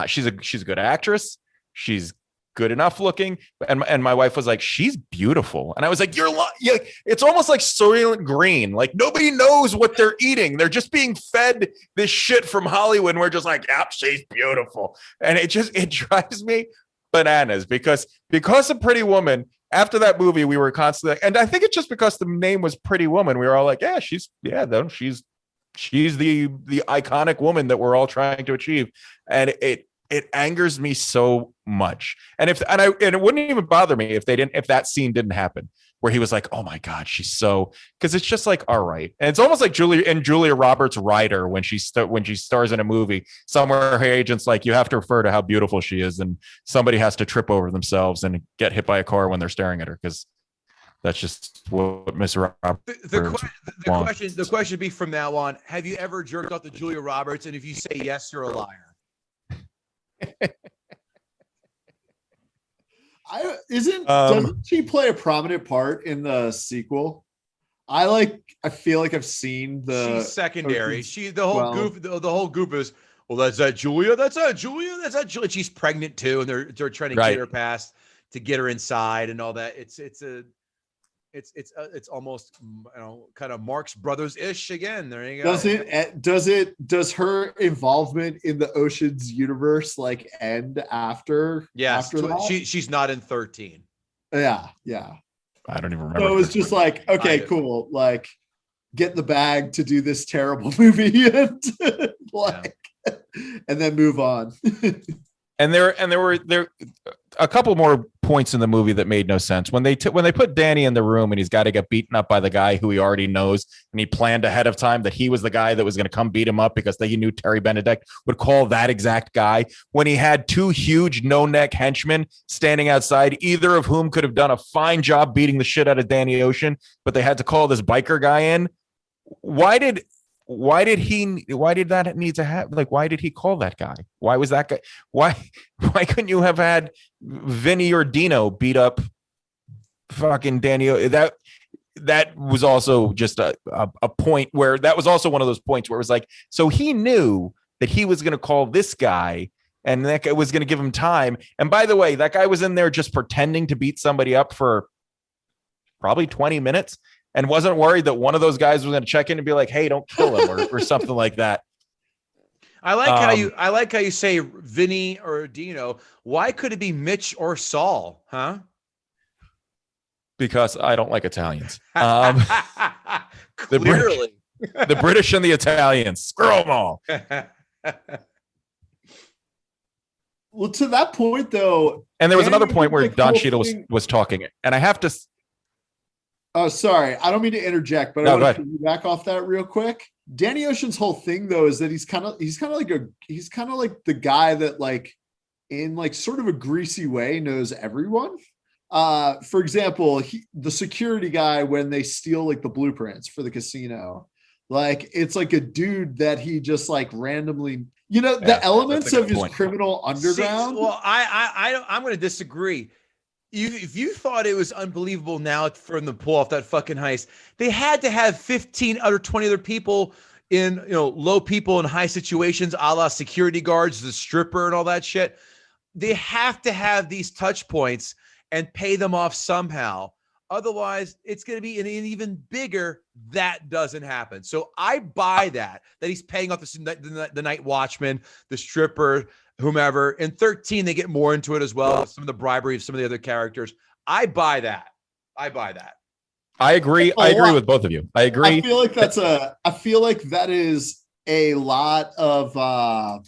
She's a good actress. She's good enough looking." And my wife was like, "She's beautiful." And I was like, it's almost like Soylent Green. Like nobody knows what they're eating. They're just being fed this shit from Hollywood. And we're just like, "Yep, she's beautiful." And it drives me bananas because of Pretty Woman. After that movie, we were constantly, and I think it's just because the name was Pretty Woman. We were all like, she's the iconic woman that we're all trying to achieve. And it angers me so much. And it wouldn't even bother me if that scene didn't happen, where he was like, "Oh my God, she's so," because it's just like, all right. And it's almost like Julia Roberts' Rider when she stars in a movie somewhere, her agent's like, "You have to refer to how beautiful she is," and somebody has to trip over themselves and get hit by a car when they're staring at her, because that's just what Miss Roberts. The question would be from now on: have you ever jerked off to Julia Roberts? And if you say yes, you're a liar. Doesn't she play a prominent part in the sequel? I feel like I've seen she's secondary. The whole group is, well, that's not Julia. That's not Julia. That's not Julia. She's pregnant too, and they're trying to get her past to get her inside and all that. It's almost kind of Marx Brothers-ish again. There you go. Does her involvement in the Oceans universe like end after? Yes, after that? She's not in 13. Yeah. I don't even remember. So it was just like, okay, cool. Like, get in the bag to do this terrible movie, and and then move on. And there were a couple more points in the movie that made no sense when they put Danny in the room and he's got to get beaten up by the guy who he already knows, and he planned ahead of time that he was the guy that was going to come beat him up because he knew Terry Benedict would call that exact guy. When he had two huge no-neck henchmen standing outside, either of whom could have done a fine job beating the shit out of Danny Ocean, but they had to call this biker guy in. Why did that need to happen? Like, why did he call that guy? Why was that guy? Why couldn't you have had Vinny or Dino beat up fucking Danny? That was also just a point where that was also one of those points where it was like, so he knew that he was going to call this guy and that guy was going to give him time. And by the way, that guy was in there just pretending to beat somebody up for probably 20 minutes. And wasn't worried that one of those guys was going to check in and be like, "Hey, don't kill him," or something like that. I like how you say Vinny or Dino. Why could it be Mitch or Saul? Huh? Because I don't like Italians. Clearly, the British and the Italians, screw them all. Well, to that point, though, and there was another point where Don Cheadle was talking, and I have to. Oh, sorry. I don't mean to interject, but I want to back off that real quick. Danny Ocean's whole thing, though, is that he's kind of like the guy that, like, in like sort of a greasy way, knows everyone. For example, the security guy, when they steal like the blueprints for the casino, like it's like a dude that he just like randomly, the elements of his criminal underground. See, well, I'm going to disagree. If you thought it was unbelievable now for them to pull off that fucking heist, they had to have 15 or 20 other people in, low people in high situations, a la security guards, the stripper and all that shit. They have to have these touch points and pay them off somehow. Otherwise, it's going to be an even bigger. That doesn't happen. So I buy that he's paying off the night watchman, the stripper, whomever. In 13, they get more into it as well. Some of the bribery of some of the other characters. I buy that. I agree. I agree with both of you. I agree. I feel like that is a lot of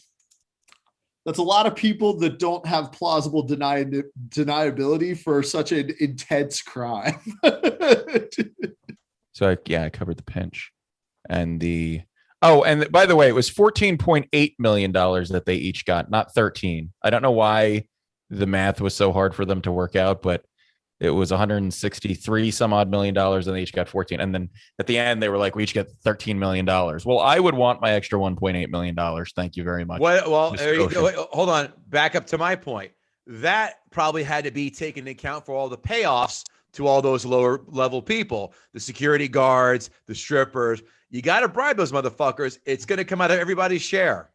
that's a lot of people that don't have plausible deniability for such an intense crime. So I covered the pinch and and by the way, it was $14.8 million that they each got, not 13. I don't know why the math was so hard for them to work out, but it was 163 some odd $1 million and they each got 14. And then at the end, they were like, we each get $13 million. Well, I would want my extra $1.8 million. Thank you very much. Well, there you go. Wait, hold on. Back up to my point. That probably had to be taken into account for all the payoffs to all those lower level people, the security guards, the strippers. You got to bribe those motherfuckers. It's going to come out of everybody's share.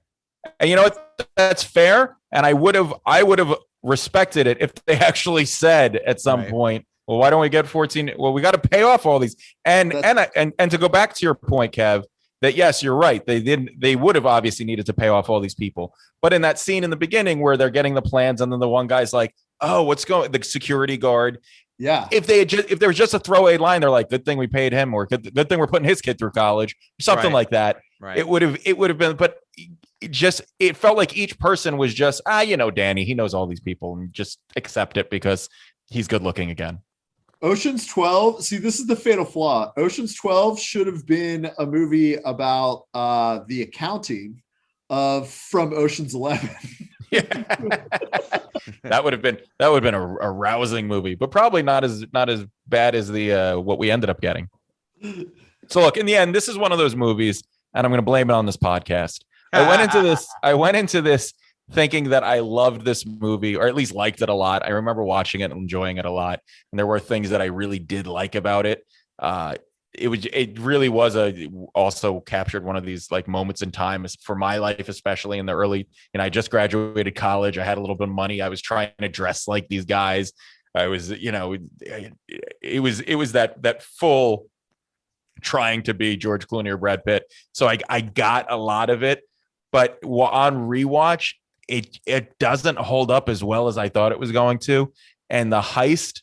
And you know what? That's fair. And I would have respected it if they actually said at some point, well, why don't we get 14? Well, we got to pay off all these. And to go back to your point, Kev, that yes, you're right. They would have obviously needed to pay off all these people. But in that scene in the beginning where they're getting the plans and then the one guy's like, oh, what's going, the security guard. Yeah. If there was just a throwaway line, they're like, good thing we paid him, or good thing we're putting his kid through college, something like that. Right. It would have been, but it felt like each person was just, Danny, he knows all these people, and just accept it because he's good looking again. Ocean's 12. See, this is the fatal flaw. Ocean's 12 should have been a movie about the accounting from Ocean's 11. Yeah. that would have been a rousing movie, but probably not as bad as the what we ended up getting. So look, in the end, this is one of those movies, and I'm going to blame it on this podcast. I went into this thinking that I loved this movie, or at least liked it a lot. I remember watching it and enjoying it a lot, and there were things that I really did like about it. It really was also captured one of these like moments in time for my life, especially in the early, I just graduated college. I had a little bit of money. I was trying to dress like these guys. I was, it was that full trying to be George Clooney or Brad Pitt. So I got a lot of it, but on rewatch, it doesn't hold up as well as I thought it was going to. And the heist,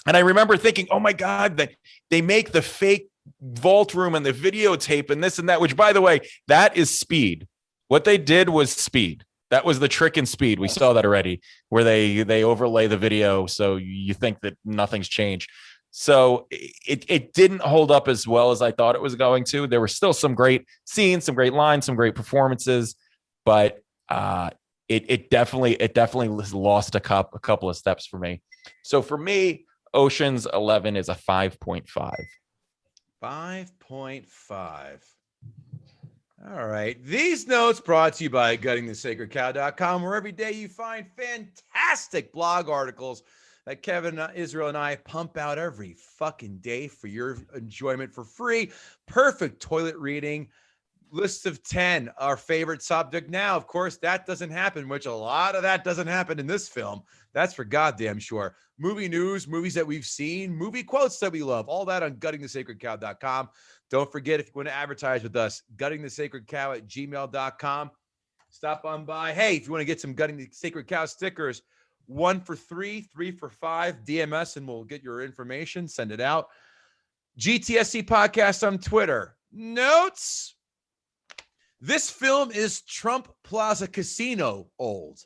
and I remember thinking, oh my God, that they make the fake vault room and the videotape and this and that, which by the way, that is speed. What they did was speed. That was the trick in Speed. We saw that already, where they overlay the video so you think that nothing's changed. So it didn't hold up as well as I thought it was going to. There were still some great scenes, some great lines, some great performances, but it definitely lost a couple of steps for me. So for me, Ocean's 11 is a 5.5. 5.5. All right. These notes brought to you by guttingthesacredcow.com, where every day you find fantastic blog articles that Kevin, Israel, and I pump out every fucking day for your enjoyment for free. Perfect toilet reading. List of 10, our favorite subject. Now, of course, that doesn't happen, which a lot of that doesn't happen in this film. That's for goddamn sure. Movie news, movies that we've seen, movie quotes that we love, all that on guttingthesacredcow.com. Don't forget, if you want to advertise with us, guttingthesacredcow@gmail.com. Stop on by. Hey, if you want to get some Gutting the Sacred Cow stickers, 1 for 3, 3 for 5, DMS, and we'll get your information. Send it out. GTSC podcast on Twitter. Notes. This film is Trump Plaza Casino old.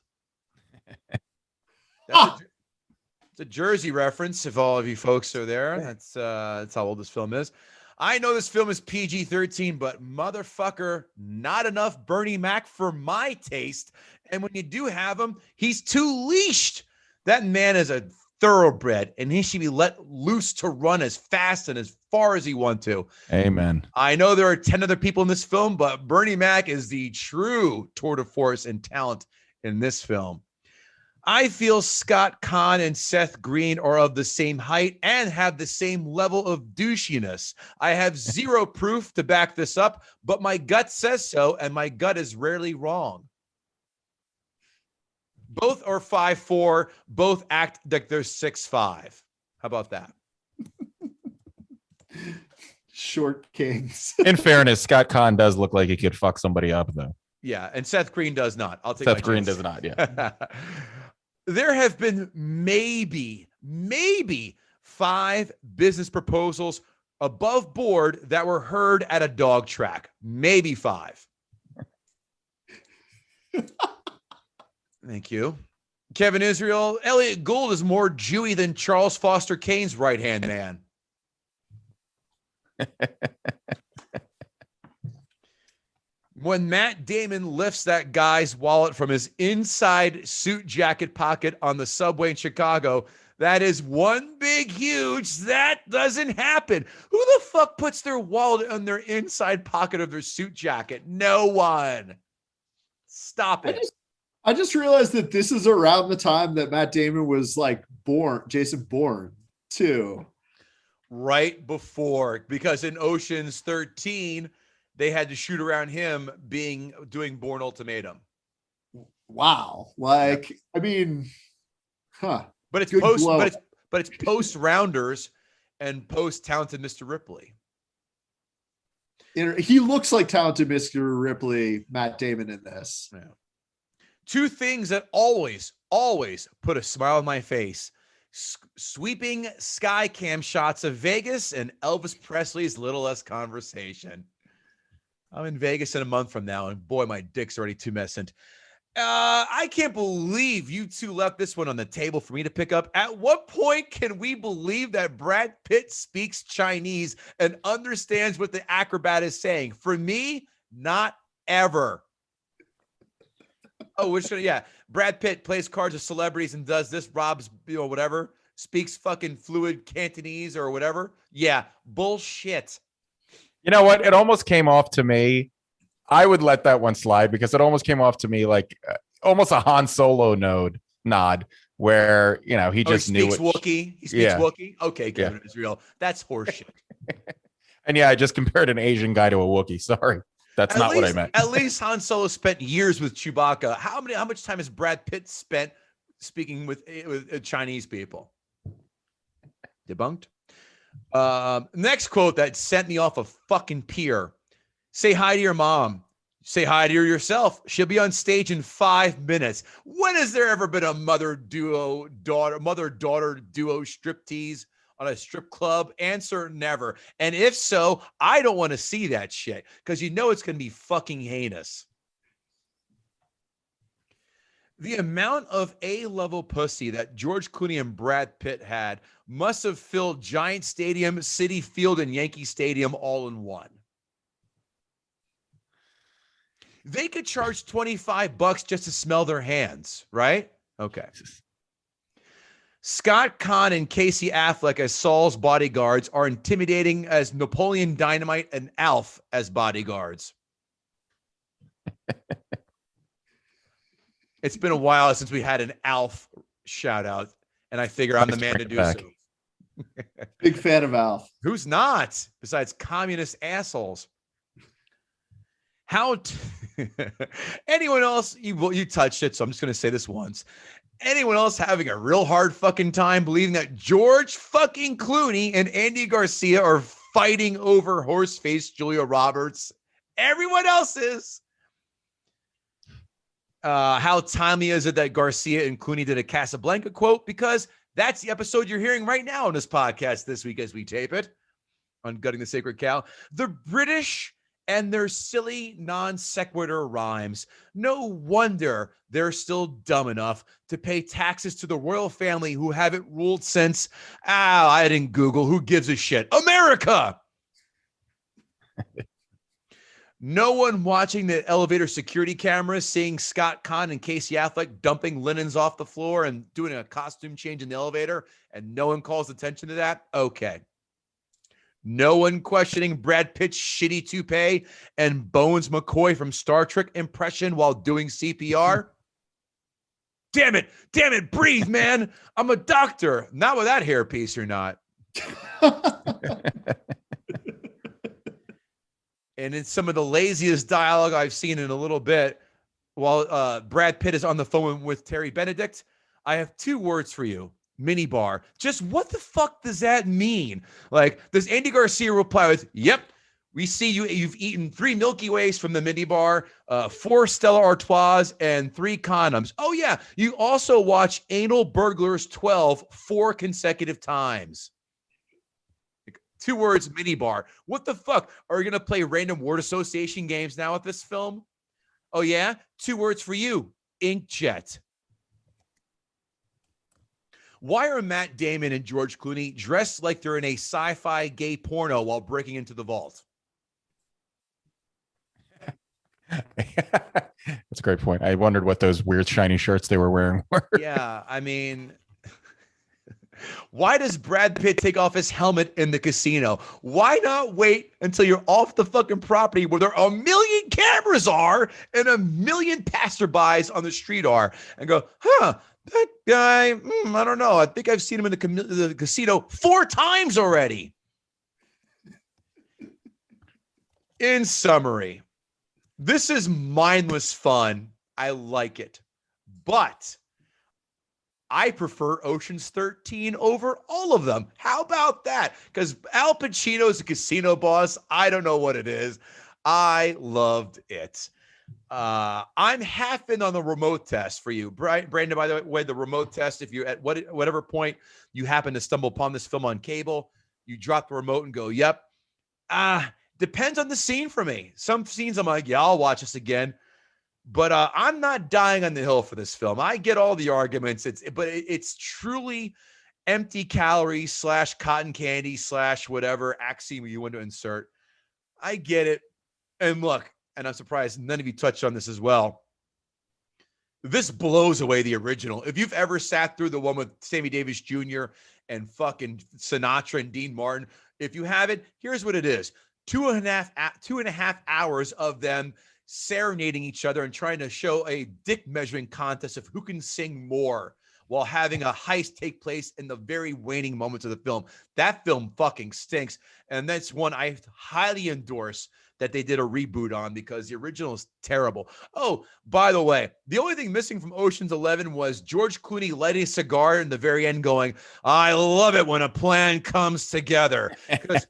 It's a Jersey reference, if all of you folks are there. That's how old this film is. I know this film is PG-13, but motherfucker, not enough Bernie Mac for my taste. And when you do have him, he's too leashed. That man is a thoroughbred, and he should be let loose to run as fast and as far as he wants to. Amen. I know there are 10 other people in this film, but Bernie Mac is the true tour de force and talent in this film. I feel Scott Conn and Seth Green are of the same height and have the same level of douchiness. I have zero proof to back this up, but my gut says so, and my gut is rarely wrong. Both are 5'4", both act like they're 6'5". How about that? Short kings. In fairness, Scott Conn does look like he could fuck somebody up, though. Yeah, and Seth Green does not. I'll take Seth Green does not, yeah. There have been maybe 5 business proposals above board that were heard at a dog track. Maybe 5. Thank you. Kevin Israel, Elliot Gould is more Jewy than Charles Foster Kane's right-hand man. When Matt Damon lifts that guy's wallet from his inside suit jacket pocket on the subway in Chicago, that is one big, huge, that doesn't happen. Who the fuck puts their wallet on their inside pocket of their suit jacket? No one. Stop it. I just realized that this is around the time that Matt Damon was like born, Jason Bourne, too. Right before, because in Ocean's 13, they had to shoot around him doing Bourne Ultimatum. Wow. Like, yeah. I mean, huh. But it's it's post Rounders and post Talented Mr. Ripley. He looks like Talented Mr. Ripley, Matt Damon in this. Yeah. 2 things that always put a smile on my face: sweeping sky cam shots of Vegas and Elvis Presley's Little Less Conversation. I'm in Vegas in a month from now, and boy, my dick's already tumescent. I can't believe you 2 left this one on the table for me to pick up. At what point can we believe that Brad Pitt speaks Chinese and understands what the acrobat is saying? For me, not ever. Oh, Brad Pitt plays cards with celebrities and does this. Rob's, whatever, speaks fucking fluid Cantonese or whatever. Yeah, bullshit. You know what? It almost came off to me. I would let that one slide because it almost came off to me like almost a Han Solo nod where, he just knew it. Wookiee. He speaks Wookiee. Okay, Kevin Israel. That's horseshit. And yeah, I just compared an Asian guy to a Wookiee. Sorry. That's not what I meant. At least Han Solo spent years with Chewbacca. How much time has Brad Pitt spent speaking with Chinese people? Debunked. Next quote that sent me off a fucking pier. Say hi to your mom. Say hi to her yourself. She'll be on stage in 5 minutes. When has there ever been a mother-daughter duo striptease on a strip club? Answer: never. And if so, I don't want to see that shit because it's going to be fucking heinous. The amount of A-level pussy that George Clooney and Brad Pitt had must have filled Giant Stadium, Citi Field, and Yankee Stadium all in one. They could charge $25 just to smell their hands, right? Okay. Scott Conn and Casey Affleck as Saul's bodyguards are intimidating as Napoleon Dynamite and Alf as bodyguards. It's been a while since we had an Alf shout out, and I figure I'm the man to do so. Big fan of Alf. Who's not, besides communist assholes? Anyone else, you touched it, so I'm just going to say this once. Anyone else having a real hard fucking time believing that George fucking Clooney and Andy Garcia are fighting over horse-faced Julia Roberts? Everyone else is. How timely is it that Garcia and Clooney did a Casablanca quote? Because that's the episode you're hearing right now on this podcast this week as we tape it on Gutting the Sacred Cow. The British and their silly non sequitur rhymes. No wonder they're still dumb enough to pay taxes to the royal family who haven't ruled since, I didn't Google, who gives a shit? America! No one watching the elevator security cameras seeing Scott Conn and Casey Affleck dumping linens off the floor and doing a costume change in the elevator, and no one calls attention to that? Okay. No one questioning Brad Pitt's shitty toupee and Bones McCoy from Star Trek impression while doing CPR? Damn it, breathe, man. I'm a doctor. Not with that hairpiece or not. And it's some of the laziest dialogue I've seen in a little bit. While Brad Pitt is on the phone with Terry Benedict, I have two words for you. Minibar. Just what the fuck does that mean? Like, does Andy Garcia reply with, yep, we see you've eaten 3 Milky Ways from the minibar, 4 Stella Artois, and 3 condoms. Oh, yeah. You also watch Anal Burglars 12 4 consecutive times. 2 words, minibar. What the fuck? Are you going to play random word association games now with this film? Oh, yeah? 2 words for you, inkjet. Why are Matt Damon and George Clooney dressed like they're in a sci-fi gay porno while breaking into the vault? That's a great point. I wondered what those weird shiny shirts they were wearing were. Yeah, I mean, why does Brad Pitt take off his helmet in the casino? Why not wait until you're off the fucking property where there are 1 million cameras are and 1 million passerbys on the street are and go, that guy, I don't know. I think I've seen him in the casino 4 times already. In summary, this is mindless fun. I like it. But I prefer Ocean's 13 over all of them. How about that? Because Al Pacino's a casino boss. I don't know what it is. I loved it. I'm half in on the remote test for you, Brandon. By the way, the remote test, if you at whatever point you happen to stumble upon this film on cable, you drop the remote and go, yep. Depends on the scene for me. Some scenes I'm like, yeah, I'll watch this again. But I'm not dying on the hill for this film. I get all the arguments. It's truly empty calories / cotton candy / whatever axiom you want to insert. I get it. And look, and I'm surprised none of you touched on this as well. This blows away the original. If you've ever sat through the one with Sammy Davis Jr. and fucking Sinatra and Dean Martin, if you haven't, here's what it is. 2.5 hours of them serenading each other and trying to show a dick measuring contest of who can sing more while having a heist take place in the very waning moments of the film. That film fucking stinks. And that's one I highly endorse that they did a reboot on because the original is terrible. Oh, by the way, the only thing missing from Ocean's 11 was George Clooney lighting a cigar in the very end going, I love it when a plan comes together. Because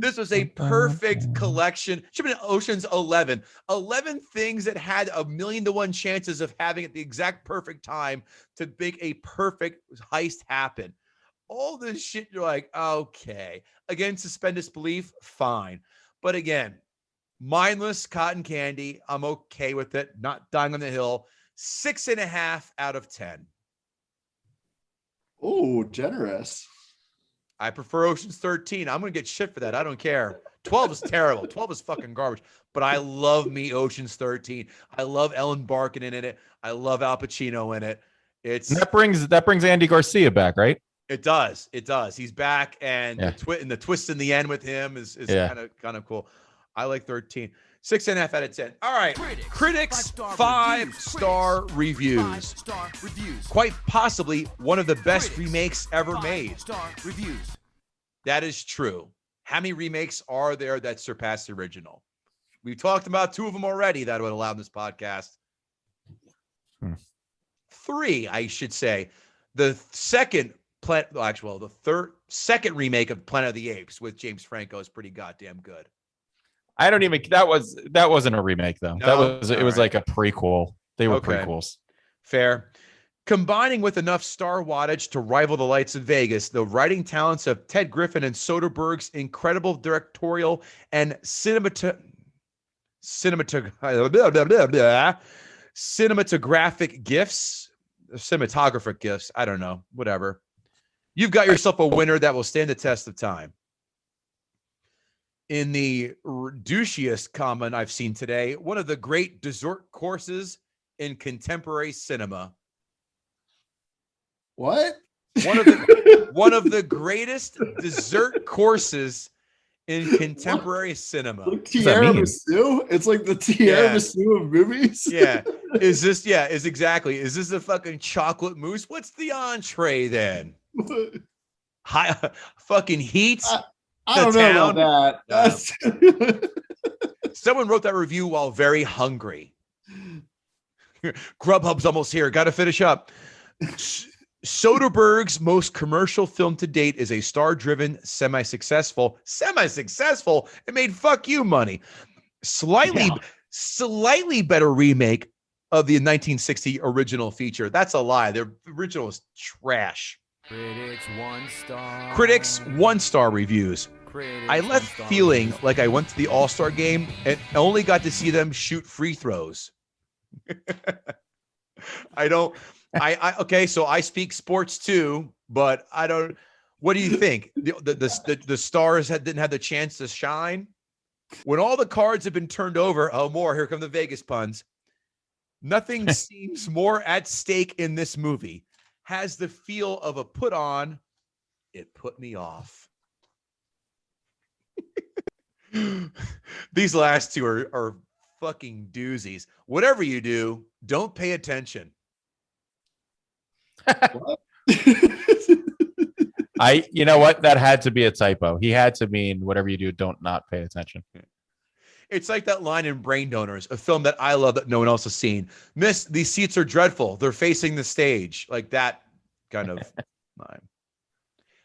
this was a perfect collection. Should have been Ocean's 11. 11 things that had 1,000,000 to 1 chances of having at the exact perfect time to make a perfect heist happen. All this shit, you're like, okay. Again, suspend disbelief, fine. But again, Mindless cotton candy. I'm okay with it. Not dying on the hill. 6.5 out of 10. Oh, generous. I prefer Ocean's 13. I'm going to get shit for that. I don't care. 12 is terrible. 12 is fucking garbage. But I love me Ocean's 13. I love Ellen Barkin in it. I love Al Pacino in it. And that brings Andy Garcia back, right? It does. It does. He's back, and Yeah. the twist in the end with him is Yeah. kind of cool. I like 13. 6.5 out of 10. All right. Critics 5-star reviews. 5-star reviews. Quite possibly one of the best remakes ever made. 5-star reviews. That is true. How many remakes are there that surpass the original? We've talked about 2 of them already that would allow in this podcast. 3, I should say. The second second remake of Planet of the Apes with James Franco is pretty goddamn good. I don't even. That wasn't a remake though. No? It was like a prequel. They were Okay. prequels. Fair. Combining with enough star wattage to rival the lights of Vegas, the writing talents of Ted Griffin and Soderbergh's incredible directorial and cinematographic gifts, I don't know, whatever. You've got yourself a winner that will stand the test of time. In the douchiest comment I've seen today, one of the great dessert courses in contemporary cinema. What? One of the greatest dessert courses in contemporary cinema. Like does that mean? tiramisu? It's like the tiramisu of movies. Yeah. Is this the fucking chocolate mousse? What's the entree then? Fucking heat. I don't know about that. Someone wrote that review while very hungry. Grubhub's almost here. Got to finish up. Soderbergh's most commercial film to date is a star-driven, semi-successful. It made fuck you money. Slightly better remake of the 1960 original feature. That's a lie. The original is trash. Critics 1-star. Critics 1-star reviews. Critics I left 1-star feeling reviews. like I went to the All-Star game and only got to see them shoot free throws. Okay, so I speak sports too, but I don't. What do you think? The stars didn't have the chance to shine when all the cards have been turned over. Oh, here come the Vegas puns. Nothing seems more at stake in this movie. Has the feel of a put on. It put me off. These last 2 are fucking doozies. Whatever you do, don't pay attention. You know what? That had to be a typo. He had to mean whatever you do, don't not pay attention. It's like that line in Brain Donors, a film that I love that no one else has seen. Miss, these seats are dreadful. They're facing the stage. Like that kind of line.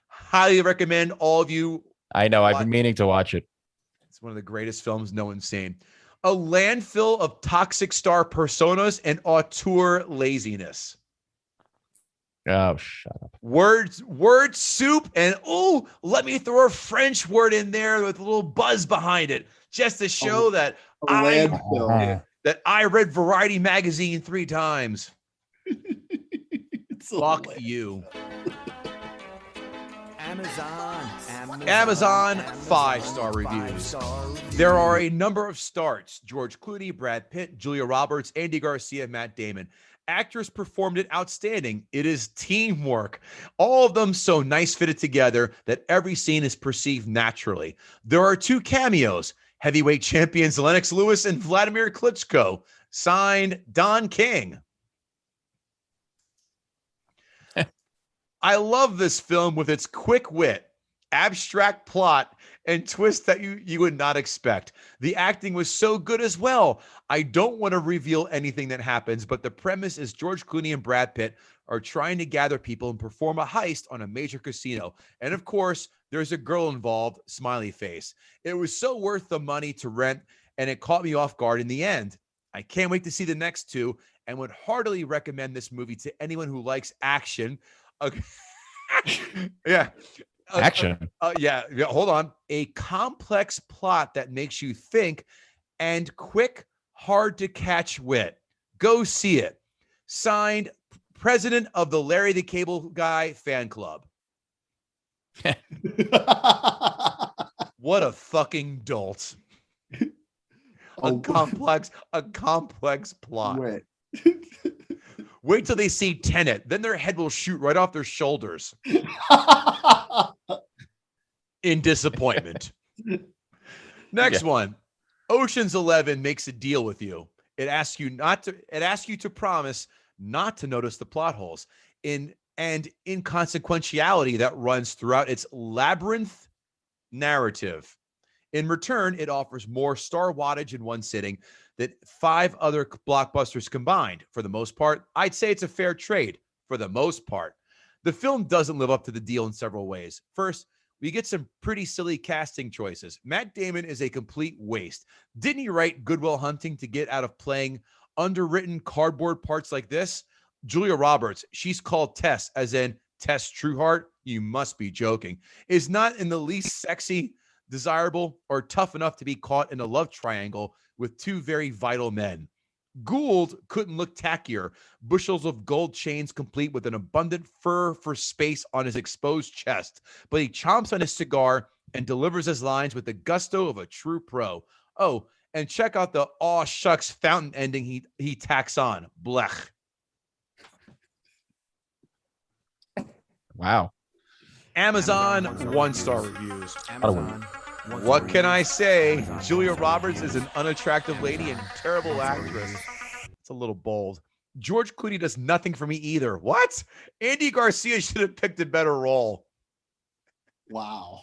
Highly recommend all of you. I know. I've been meaning to watch it. It's one of the greatest films no one's seen. A landfill of toxic star personas and auteur laziness. Oh, shut up. Word soup, and let me throw a French word in there with a little buzz behind it, just to show that landfill. I read Variety magazine 3 times. It's a Fuck landfill. you. Amazon 5-star reviews. 5-star reviews. There are a number of starts: George Clooney, Brad Pitt, Julia Roberts, Andy Garcia, Matt Damon. Actors performed it outstanding. It is teamwork. All of them so nice fitted together that every scene is perceived naturally. There are 2 cameos: heavyweight champions Lennox Lewis and Vladimir Klitschko. Signed, Don King. I love this film with its quick wit, abstract plot, and twist that you would not expect. The acting was so good as well. I don't want to reveal anything that happens, but the premise is George Clooney and Brad Pitt are trying to gather people and perform a heist on a major casino. And of course, there's a girl involved, smiley face. It was so worth the money to rent, and it caught me off guard in the end. I can't wait to see the next 2 and would heartily recommend this movie to anyone who likes action. Okay. Yeah. Action. Yeah. Hold on. A complex plot that makes you think and quick, hard to catch wit. Go see it. Signed, President of the Larry the Cable Guy fan club. What a fucking dolt. A complex plot. Wait. Wait till they see Tenet. Then their head will shoot right off their shoulders in disappointment. Next one. Ocean's 11 makes a deal with you. It asks you to promise not to notice the plot holes and inconsequentiality that runs throughout its labyrinth narrative. In return, it offers more star wattage in one sitting than 5 other blockbusters combined. For the most part, I'd say it's a fair trade. For the most part, the film doesn't live up to the deal in several ways. First, we get some pretty silly casting choices. Matt Damon is a complete waste. Didn't he write Good Will Hunting to get out of playing underwritten cardboard parts like this? Julia Roberts, she's called Tess, as in Tess Trueheart. You must be joking. Is not in the least sexy, desirable, or tough enough to be caught in a love triangle with 2 very vital men. Gould couldn't look tackier. Bushels of gold chains complete with an abundant fur for space on his exposed chest. But he chomps on his cigar and delivers his lines with the gusto of a true pro. Oh, and check out the aw shucks fountain ending he tacks on. Blech. Wow. Amazon 1-star reviews. What can I say? Julia Roberts is an unattractive lady and terrible actress. It's a little bold. George Clooney does nothing for me either. What? Andy Garcia should have picked a better role. Wow.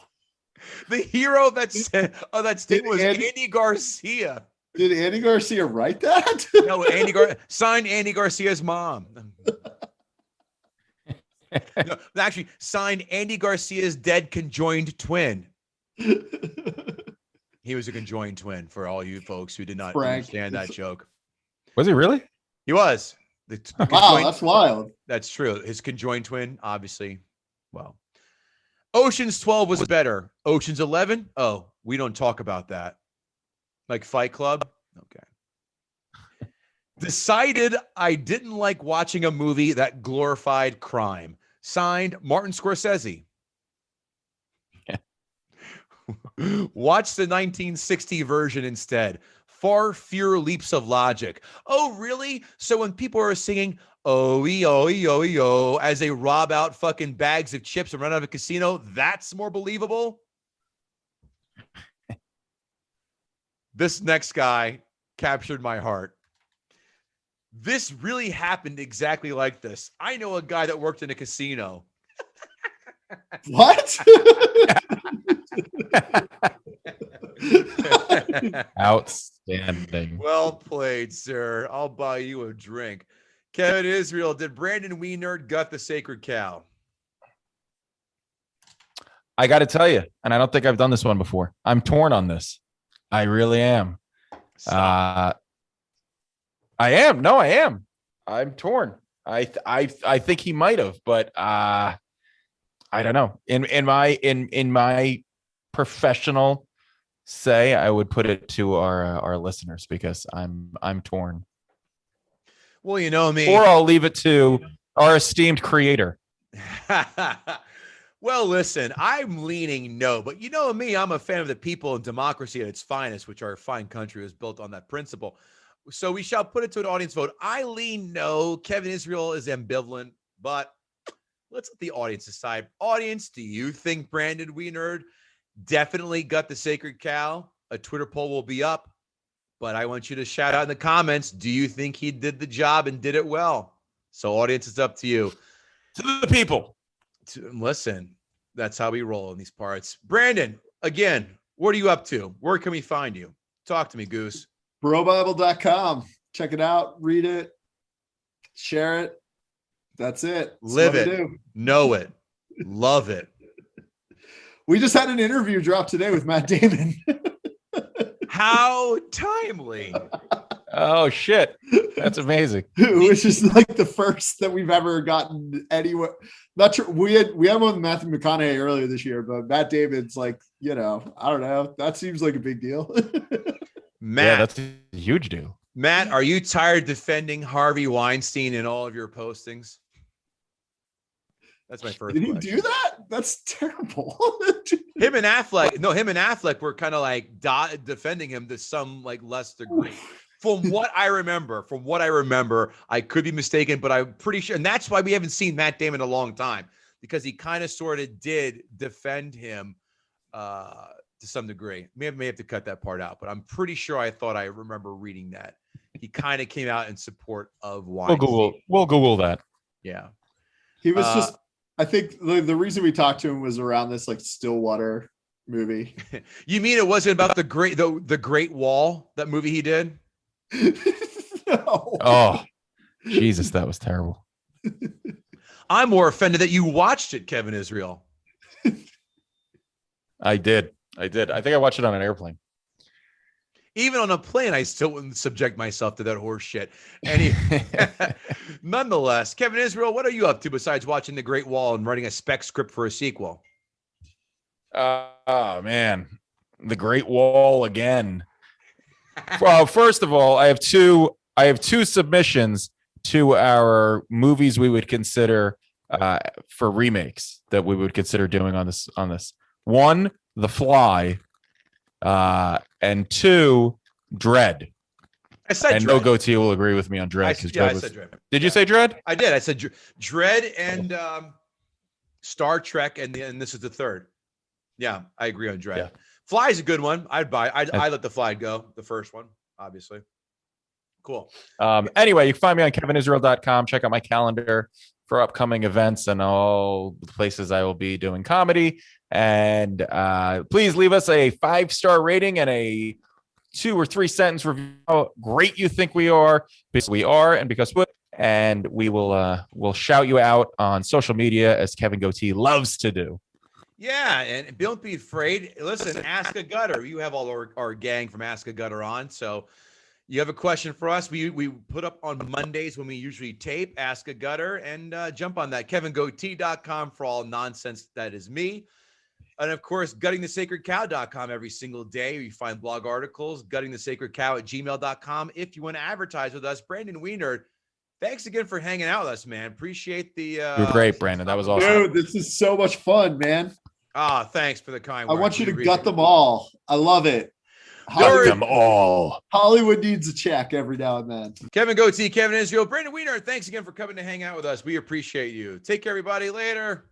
The hero of that statement was Andy Garcia. Did Andy Garcia write that? No, signed Andy Garcia's mom. No, actually, signed Andy Garcia's dead conjoined twin. He was a conjoined twin for all you folks who did not understand that joke. Was he really? He was. Wow, that's wild. That's true. His conjoined twin, obviously. Well, Ocean's 12 was better. Ocean's 11? Oh, we don't talk about that. Like Fight Club? Okay. Decided I didn't like watching a movie that glorified crime. Signed, Martin Scorsese. Watch the 1960 version instead. Far fewer leaps of logic. Oh, really? So when people are singing "Oh, as they rob out fucking bags of chips and run out of a casino, that's more believable? This next guy captured my heart. This really happened exactly like this. I know a guy that worked in a casino. What? Outstanding. Well played, sir. I'll buy you a drink. Kevin Israel, did Brandon Wenerd gut the sacred cow? I got to tell you, and I don't think I've done this one before. I'm torn on this. I really am. I am. No, I am. I'm torn. I think he might have, but I don't know. In my professional say, I would put it to our listeners because I'm torn. Well, you know me. Or I'll leave it to our esteemed creator. Well, listen, I'm leaning no, but you know me, I'm a fan of the people and democracy at its finest, which our fine country was built on that principle. So we shall put it to an audience vote. I lean no. Kevin Israel is ambivalent, but let's let the audience decide. Audience, do you think Brandon Wenerd definitely got the sacred cow? A Twitter poll will be up, but I want you to shout out in the comments. Do you think he did the job and did it well? So audience, it's up to you. To the people. Listen, that's how we roll in these parts. Brandon, again, what are you up to? Where can we find you? Talk to me, Goose. Brobible.com. Check it out. Read it. Share it. That's it. That's Live it. Know it. Love it. We just had an interview drop today with Matt Damon. How timely. Oh, shit. That's amazing. Which is like the first that we've ever gotten anywhere. Not sure. We had one with Matthew McConaughey earlier this year, but Matt Damon's like, I don't know. That seems like a big deal. Matt, that's a huge deal. Matt, are you tired defending Harvey Weinstein in all of your postings? That's my first Did he question. do that? That's terrible. Him and Affleck were kind of like defending him to some like less degree. From what I remember, I could be mistaken, but I'm pretty sure. And that's why we haven't seen Matt Damon in a long time, because he kind of sort of did defend him to some degree. May have to cut that part out, but I'm pretty sure I thought I remember reading that. He kind of came out in support of Weinstein. We'll Google that. Yeah. He was just, I think the reason we talked to him was around this like Stillwater movie. You mean it wasn't about the Great Wall, that movie he did? No. Oh, Jesus, that was terrible. I'm more offended that you watched it, Kevin Israel. I did. I think I watched it on an airplane. Even on a plane, I still wouldn't subject myself to that horse shit. Nonetheless, Kevin Israel, what are you up to besides watching The Great Wall and writing a spec script for a sequel? Oh man, The Great Wall again. Well, first of all, I have two submissions to our movies we would consider for remakes that we would consider doing on this. One, The Fly, and two, Dread. I said and Dread. no goatee will agree with me on Dread. I said Dread. Did you say Dread? I did. I said Dread and Star Trek, and this is the third. Yeah, I agree on Dread. Yeah. Fly is a good one. I'd let The Fly go. The first one, obviously. Cool. Anyway, you can find me on kevinisrael.com. Check out my calendar for upcoming events and all the places I will be doing comedy. And please leave us a 5-star rating and a 2 or 3 sentence review. How great you think we are, because we are, and because what. And we will we'll shout you out on social media, as Kevin Goatee loves to do. Yeah, and don't be afraid. Listen, Ask a Gutter. You have all our gang from Ask a Gutter on, so you have a question for us. We put up on Mondays when we usually tape Ask a Gutter, and jump on that. KevinGoatee.com for all nonsense. That is me. And of course, guttingthesacredcow.com every single day. You find blog articles, guttingthesacredcow@gmail.com. If you want to advertise with us, Brandon Wenerd, thanks again for hanging out with us, man. Appreciate the You're great, Brandon. That was awesome. Dude, this is so much fun, man. Thanks for the kind I words. want you to gut them all. I love it. Gut them all. Hollywood needs a check every now and then. Kevin Goatee, Kevin Israel, Brandon Wenerd, thanks again for coming to hang out with us. We appreciate you. Take care, everybody. Later.